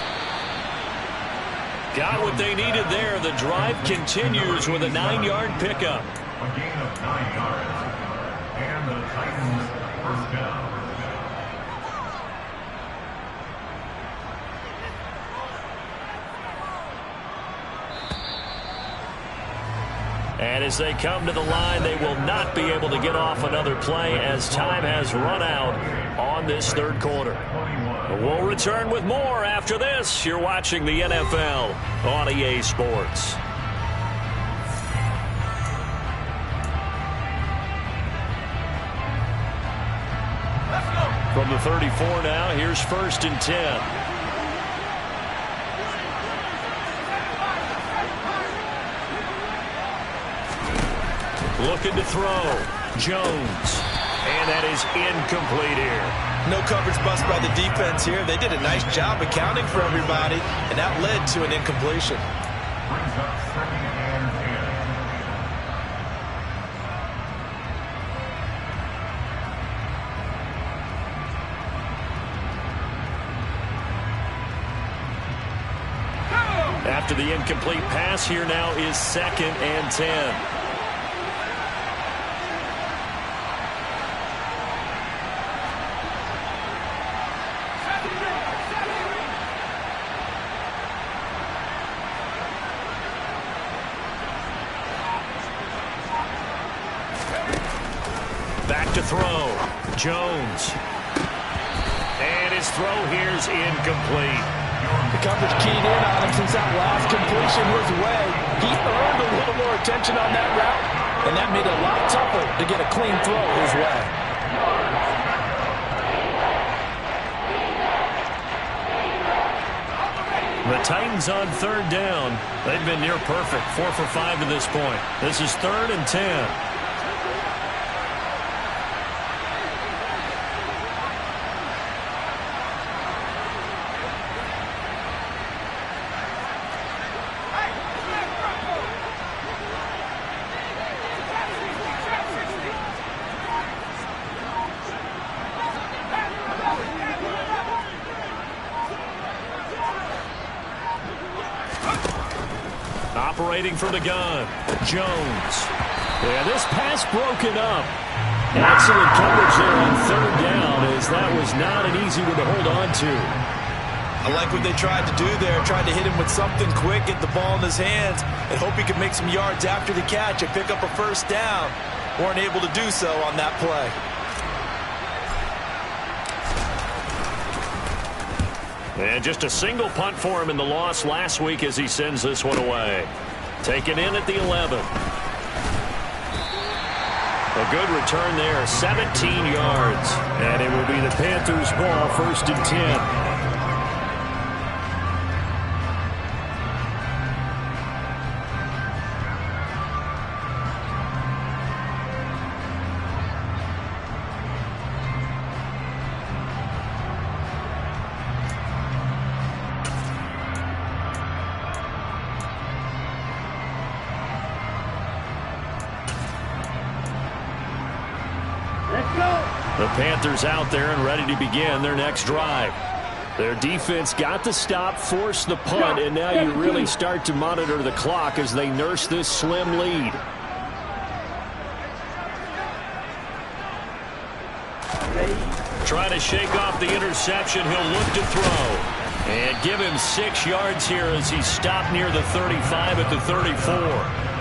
S3: Got what they needed there. The drive continues with a 9-yard pickup.
S8: A gain of 9 yards. And the Titans 1st down.
S3: And as they come to the line, they will not be able to get off another play as time has run out on this 3rd quarter. We'll return with more after this. You're watching the NFL on EA Sports. From the 34 now, here's 1st and 10. Looking to throw. Jones. And that is incomplete here.
S5: No coverage bust by the defense here. They did a nice job accounting for everybody, and that led to an incompletion.
S8: Brings up 2nd and 10.
S3: After the incomplete pass, here now is 2nd and 10. Back to throw. Jones. And his throw here's incomplete.
S5: The coverage keyed in on him since that last completion his way. He earned a little more attention on that route, and that made it a lot tougher to get a clean throw his way.
S3: The Titans on third down. They've been near perfect, 4 for 5 to this point. This is 3rd and 10. Operating from the gun, Jones. Yeah, this pass broken up. Excellent coverage there on 3rd down, as that was not an easy one to hold on to.
S6: I like what they tried to do there, tried to hit him with something quick, get the ball in his hands, and hope he could make some yards after the catch and pick up a first down. Weren't able to do so on that play.
S3: And just a single punt for him in the loss last week as he sends this one away. Taken in at the 11. A good return there, 17 yards.
S7: And it will be the Panthers' ball, 1st and 10. The Panthers out there and ready to begin their next drive. Their defense got the stop, forced the punt, and now you really start to monitor the clock as they nurse this slim lead. Trying to shake off the interception. He'll look to throw. And give him 6 yards here as he stopped near the 35 at the 34.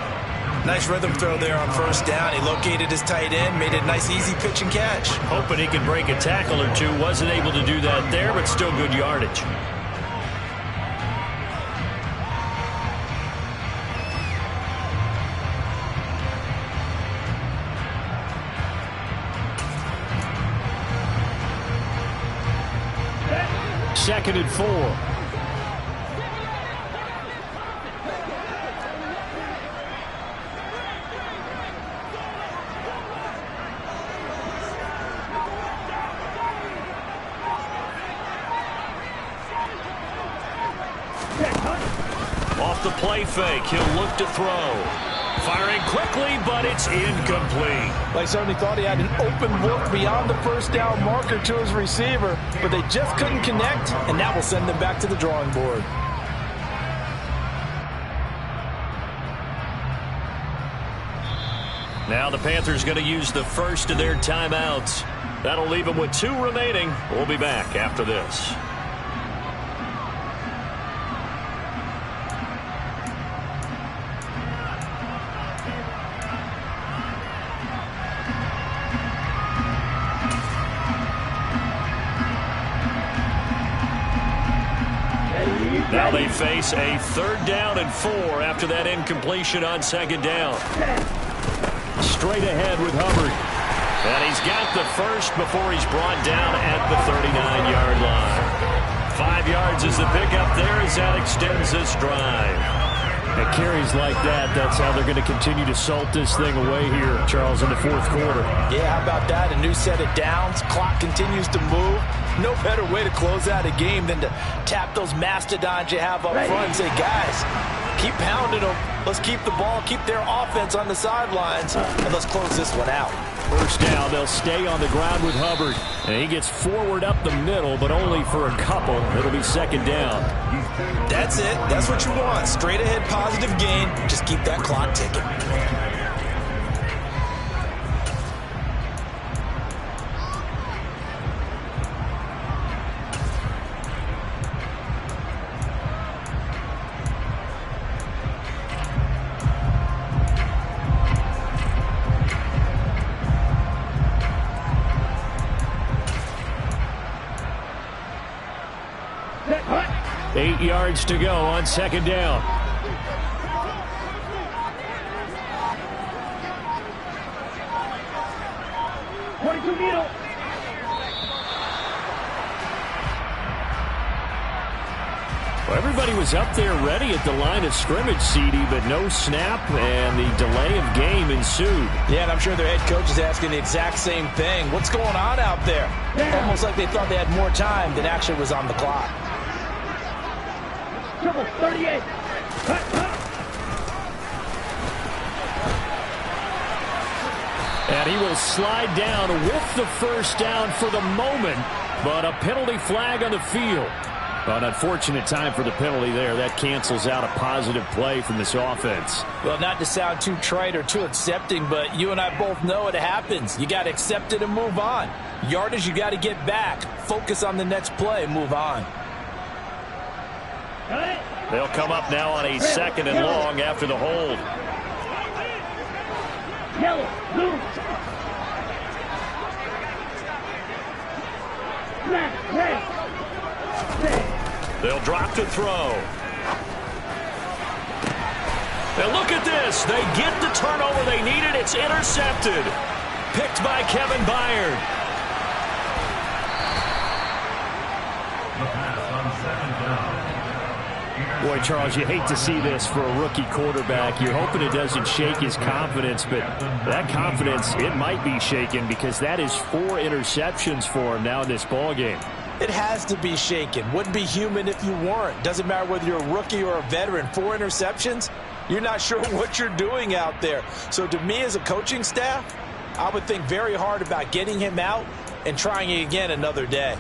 S6: Nice rhythm throw there on 1st down. He located his tight end, made it a nice easy pitch and catch.
S3: Hoping he could break a tackle or two. Wasn't able to do that there, but still good yardage. Second and 4. Off the play fake, he'll look to throw. Firing quickly, but it's incomplete.
S5: They certainly thought he had an open look beyond the 1st down marker to his receiver, but they just couldn't connect, and that will send them back to the drawing board.
S3: Now the Panthers going to use the first of their timeouts. That'll leave them with 2 remaining. We'll be back after this. Now they face a 3rd down and 4 after that incompletion on 2nd down. Straight ahead with Hubbard. And he's got the first before he's brought down at the 39-yard line. 5 yards is the pickup there as that extends this drive.
S7: And carries like that, that's how they're going to continue to salt this thing away here, Charles, in the 4th quarter.
S5: Yeah, how about that? A new set of downs. Clock continues to move. No better way to close out a game than to tap those mastodons you have up front and say, guys, keep pounding them. Let's keep the ball, keep their offense on the sidelines, and let's close this one out.
S7: 1st down, they'll stay on the ground with Hubbard. And he gets forward up the middle, but only for a couple. It'll be 2nd down.
S6: That's it. That's what you want. Straight ahead positive gain. Just keep that clock ticking.
S3: 8 yards to go on second down. Well, everybody was up there ready at the line of scrimmage, CD, but no snap, and the delay of game ensued.
S5: Yeah, and I'm sure their head coach is asking the exact same thing. What's going on out there? Almost like they thought they had more time than actually was on the clock.
S4: Triple 38.
S3: And he will slide down with the first down for the moment, but a penalty flag on the field. An unfortunate time for the penalty there. That cancels out a positive play from this offense.
S5: Well, not to sound too trite or too accepting, but you and I both know it happens. You got to accept it and move on. Yardage, you got to get back. Focus on the next play and move on.
S3: They'll come up now on a second and long after the hold.
S4: Yellow, blue. Black, red.
S3: They'll drop to throw. And look at this. They get the turnover they needed. It's intercepted. Picked by Kevin Byard.
S8: The pass on second down.
S7: Boy, Charles, you hate to see this for a rookie quarterback. You're hoping it doesn't shake his confidence, but that confidence, it might be shaken because that is 4 interceptions for him now in this ballgame.
S5: It has to be shaken. Wouldn't be human if you weren't. Doesn't matter whether you're a rookie or a veteran. 4 interceptions, you're not sure what you're doing out there. So to me as a coaching staff, I would think very hard about getting him out and trying it again another day.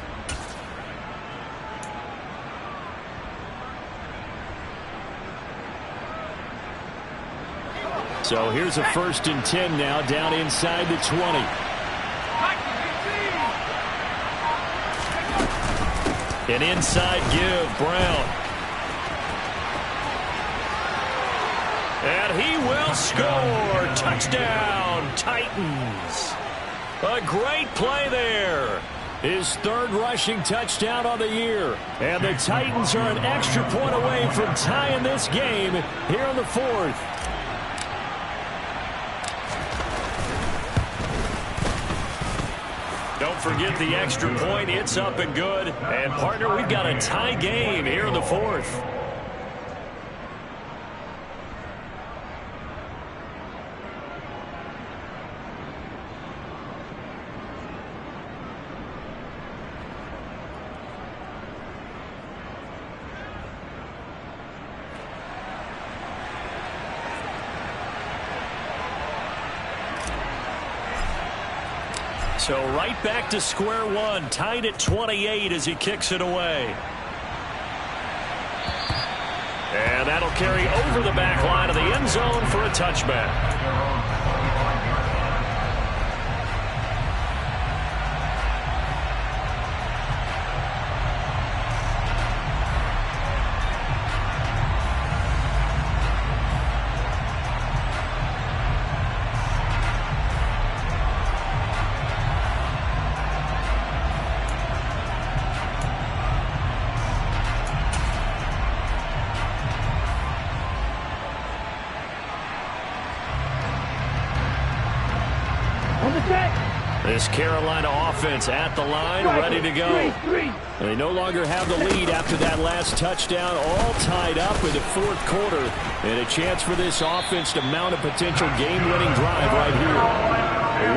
S3: So here's a 1st and 10 now down inside the 20. An inside give, Brown. And he will score. Touchdown, Titans. A great play there. His 3rd rushing touchdown on the year. And the Titans are an extra point away from tying this game here in the 4th. Don't forget the extra point. It's up and good. And, partner, we've got a tie game here in the 4th. So right back to square one, tied at 28 as he kicks it away. And that'll carry over the back line of the end zone for a touchback. This Carolina offense at the line, ready to go. They no longer have the lead after that last touchdown, all tied up in the 4th quarter. And a chance for this offense to mount a potential game-winning drive right here.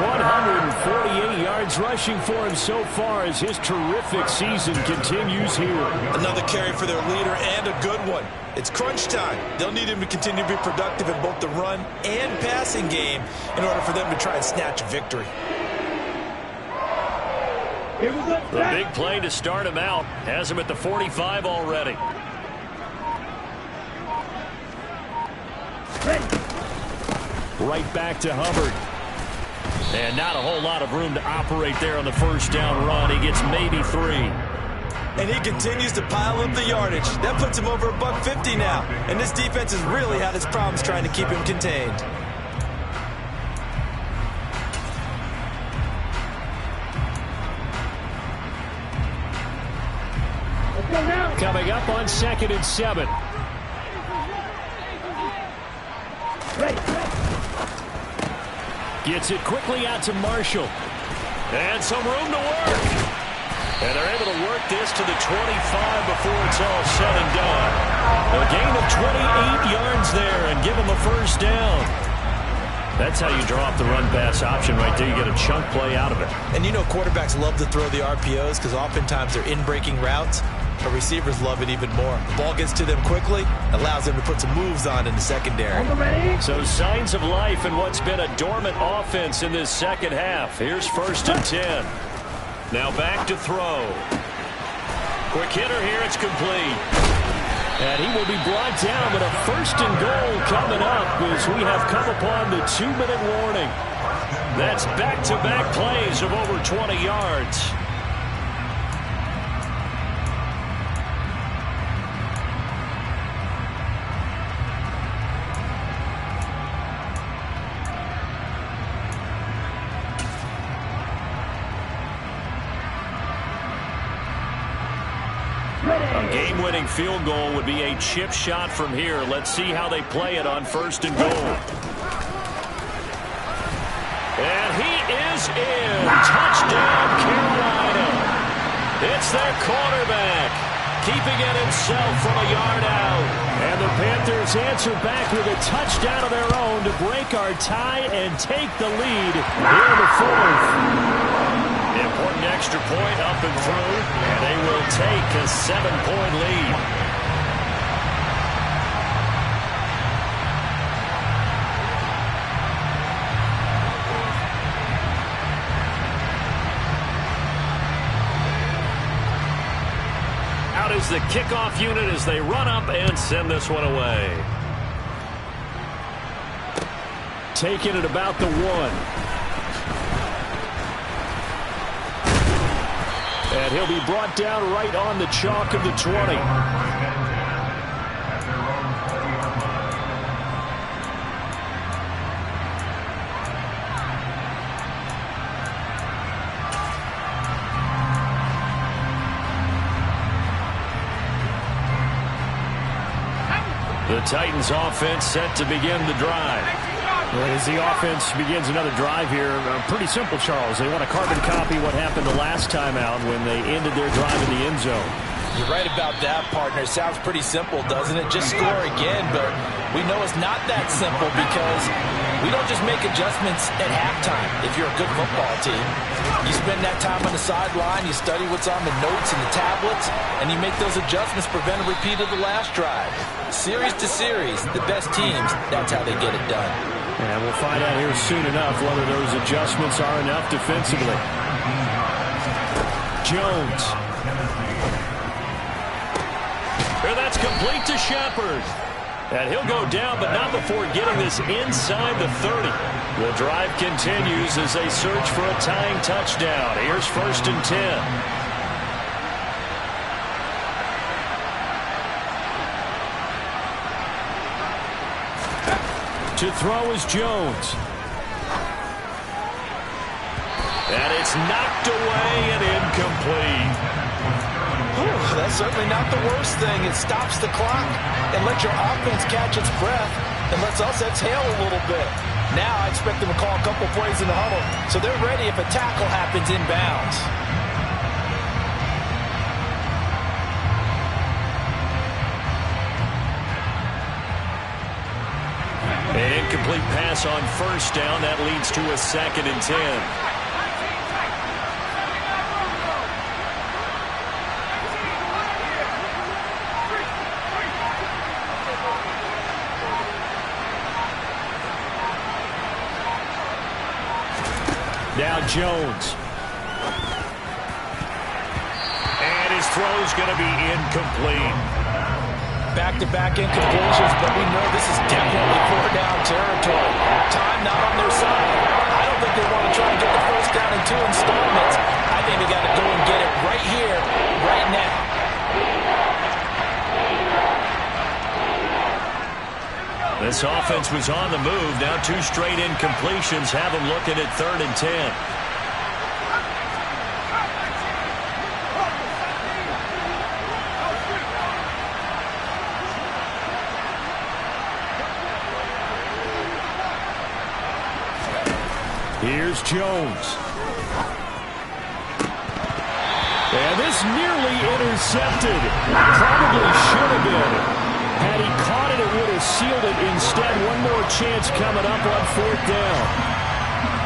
S3: 148 yards rushing for him so far as his terrific season continues here.
S5: Another carry for their leader and a good one. It's crunch time. They'll need him to continue to be productive in both the run and passing game in order for them to try and snatch a victory.
S3: The big play to start him out has him at the 45 already. Right back to Hubbard. And not a whole lot of room to operate there on the 1st down run. He gets maybe 3.
S5: And he continues to pile up the yardage. That puts him over $150 now. And this defense has really had its problems trying to keep him contained.
S4: Let's go now.
S3: coming up on 2nd and 7. Gets it quickly out to Marshall. And some room to work. And they're able to work this to the 25 before it's all said and done. A gain of 28 yards there and give them a first down. That's how you draw up the run-pass option right there. You get a chunk play out of it.
S6: And you know quarterbacks love to throw the RPOs because oftentimes they're in-breaking routes. But receivers love it even more. The ball gets to them quickly, allows them to put some moves on in the secondary.
S3: So signs of life in what's been a dormant offense in this second half. Here's 1st and 10. Now back to throw. Quick hitter here. It's complete. And he will be brought down, but a 1st and goal coming up as we have come upon the 2-minute warning. That's back-to-back plays of over 20 yards. A game-winning field goal would be a chip shot from here. Let's see how they play it on 1st and goal. And he is in. Touchdown, Carolina. It's their quarterback, keeping it himself from a yard out. And the Panthers answer back with a touchdown of their own to break our tie and take the lead here in the 4th. Important extra point up and through, and they will take a 7-point lead. Out is the kickoff unit as they run up and send this one away. Taking it about the 1. And he'll be brought down right on the chalk of the 20. The Titans offense set to begin the drive.
S7: As the offense begins another drive here, pretty simple, Charles. They want to carbon copy what happened the last time out when they ended their drive in the end zone.
S6: You're right about that, partner. Sounds pretty simple, doesn't it? Just score again, but we know it's not that simple because we don't just make adjustments at halftime if you're a good football team. You spend that time on the sideline, you study what's on the notes and the tablets, and you make those adjustments, prevent a repeat of the last drive. Series to series, the best teams, that's how they get it done.
S7: And we'll find out here soon enough whether those adjustments are enough defensively. Jones.
S3: And that's complete to Shepard. And he'll go down, but not before getting this inside the 30. The drive continues as they search for a tying touchdown. Here's 1st and 10. To throw is Jones. And it's knocked away and incomplete.
S6: Whew, that's certainly not the worst thing. It stops the clock and lets your offense catch its breath and lets us exhale a little bit. Now I expect them to call a couple plays in the huddle so they're ready if a tackle happens inbounds.
S3: An incomplete pass on 1st down. That leads to a 2nd and 10. Now Jones. And his throw's going to be incomplete.
S6: Back-to-back incompletions, but we know this is definitely 4-down territory. Time not on their side. I don't think they want to try and get the 1st down in 2 installments. I think they got to go and get it right here, right now.
S3: This offense was on the move. Now 2 straight incompletions have them looking at 3rd and 10. Here's Jones. And this nearly intercepted. Probably should have been. Had he caught it, it would have sealed it. Instead, one more chance coming up on 4th down.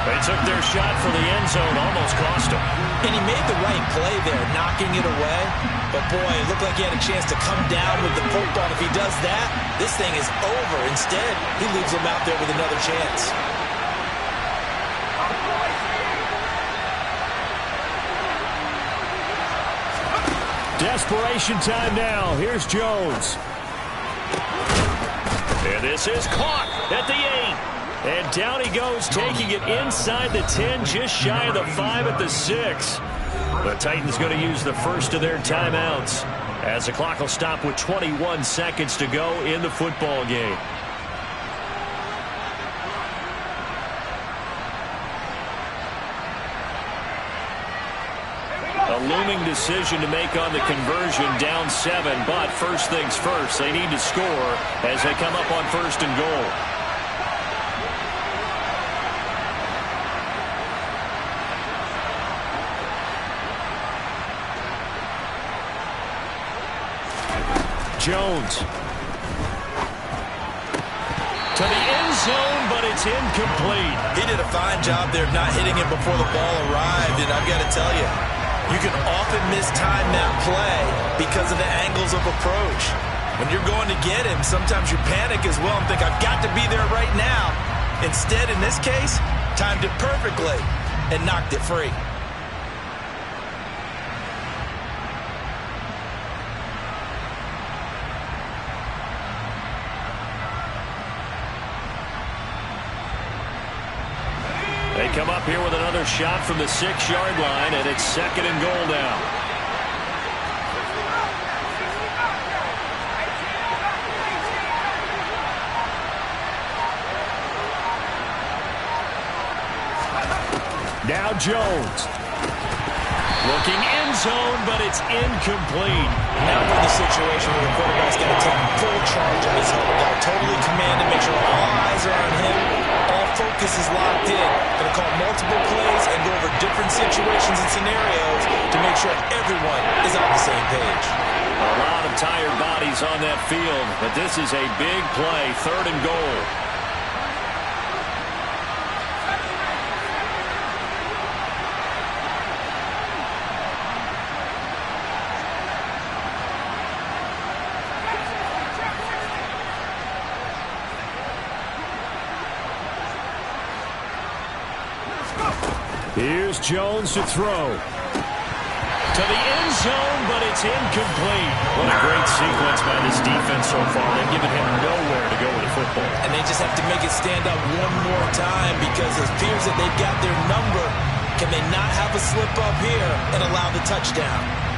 S3: They took their shot for the end zone, almost cost him.
S5: And he made the right play there, knocking it away. But, boy, it looked like he had a chance to come down with the football. If he does that, this thing is over. Instead, he leaves him out there with another chance.
S3: Desperation time now. Here's Jones. And this is caught at the 8. And down he goes, taking it inside the 10, just shy of the 5 at the 6. The Titans going to use the first of their timeouts as the clock will stop with 21 seconds to go in the football game. A looming decision to make on the conversion, down 7, but first things first, they need to score as they come up on 1st and goal. Jones. To the end zone, but it's incomplete.
S5: He did a fine job there of not hitting it before the ball arrived, and I've got to tell you, you can often mistime that play because of the angles of approach. When you're going to get him, sometimes you panic as well and think, I've got to be there right now. Instead, in this case, timed it perfectly and knocked it free.
S3: They come up here with another shot from the 6-yard line, and it's 2nd and goal now. Now Jones. Looking end zone, but it's incomplete.
S5: Now we're in the situation where the quarterback's going to take full charge of his help. Got to totally command and make sure all eyes are on him. All focus is locked in. Going to call multiple plays and go over different situations and scenarios to make sure everyone is on the same page.
S3: A lot of tired bodies on that field, but this is a big play, 3rd and goal. Here's Jones to throw. To the end zone, but it's incomplete. What a great sequence by this defense so far. They've given him nowhere to go with the football.
S5: And they just have to make it stand up one more time because it appears that they've got their number. Can they not have a slip up here and allow the touchdown?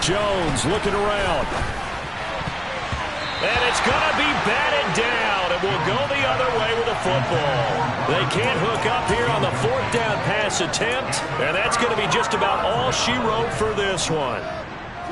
S3: Jones looking around. And it's going to be batted down. It will go the other way with the football. They can't hook up here on the 4th down pass attempt. And that's going to be just about all she wrote for this one.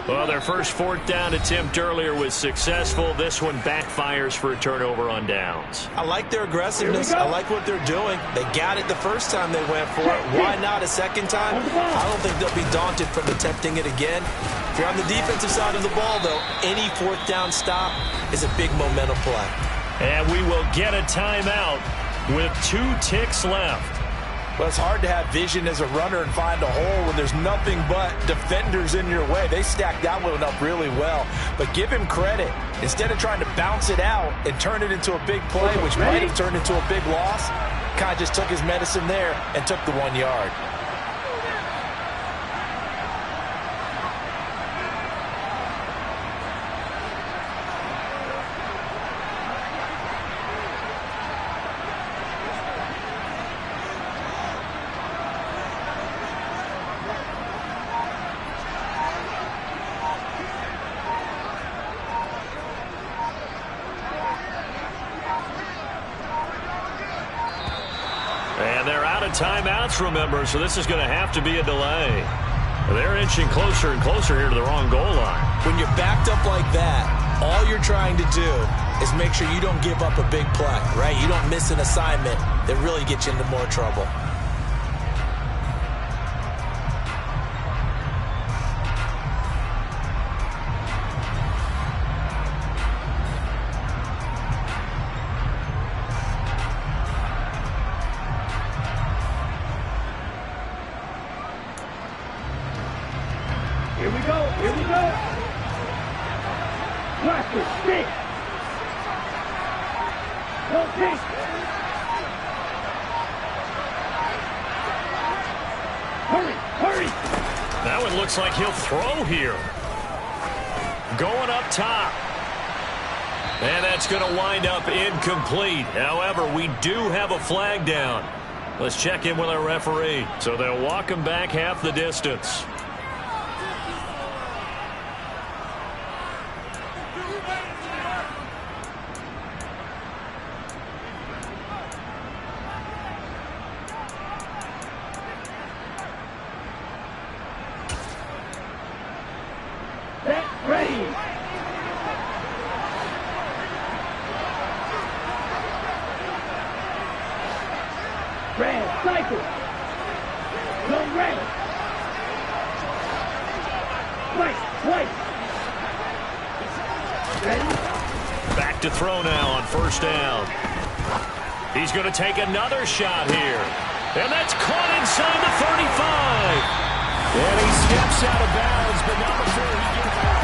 S3: Well, their first 4th down attempt earlier was successful. This one backfires for a turnover on downs.
S5: I like their aggressiveness. I like what they're doing. They got it the first time they went for it. Why not a second time? I don't think they'll be daunted from attempting it again. If you're on the defensive side of the ball, though, any 4th down stop is a big momentum play.
S3: And we will get a timeout with 2 ticks left.
S5: Well, it's hard to have vision as a runner and find a hole when there's nothing but defenders in your way. They stacked that one up really well. But give him credit. Instead of trying to bounce it out and turn it into a big play, which might have turned into a big loss, kind of just took his medicine there and took the 1 yard.
S3: And they're out of timeouts, remember, so this is going to have to be a delay. They're inching closer and closer here to the wrong goal line.
S5: When you're backed up like that, all you're trying to do is make sure you don't give up a big play, right? You don't miss an assignment that really gets you into more trouble.
S4: Here we go. Here we go. Blaster, stick. Don't take. Hurry, hurry.
S3: That one looks like he'll throw here. Going up top. And that's going to wind up incomplete. However, we do have a flag down. Let's check in with our referee. So they'll walk him back half the distance.
S4: Red, cycle. Go red. White. Ready?
S3: Back to throw now on first down. He's going to take another shot here. And that's caught inside the 35. And he steps out of bounds, but not before he gets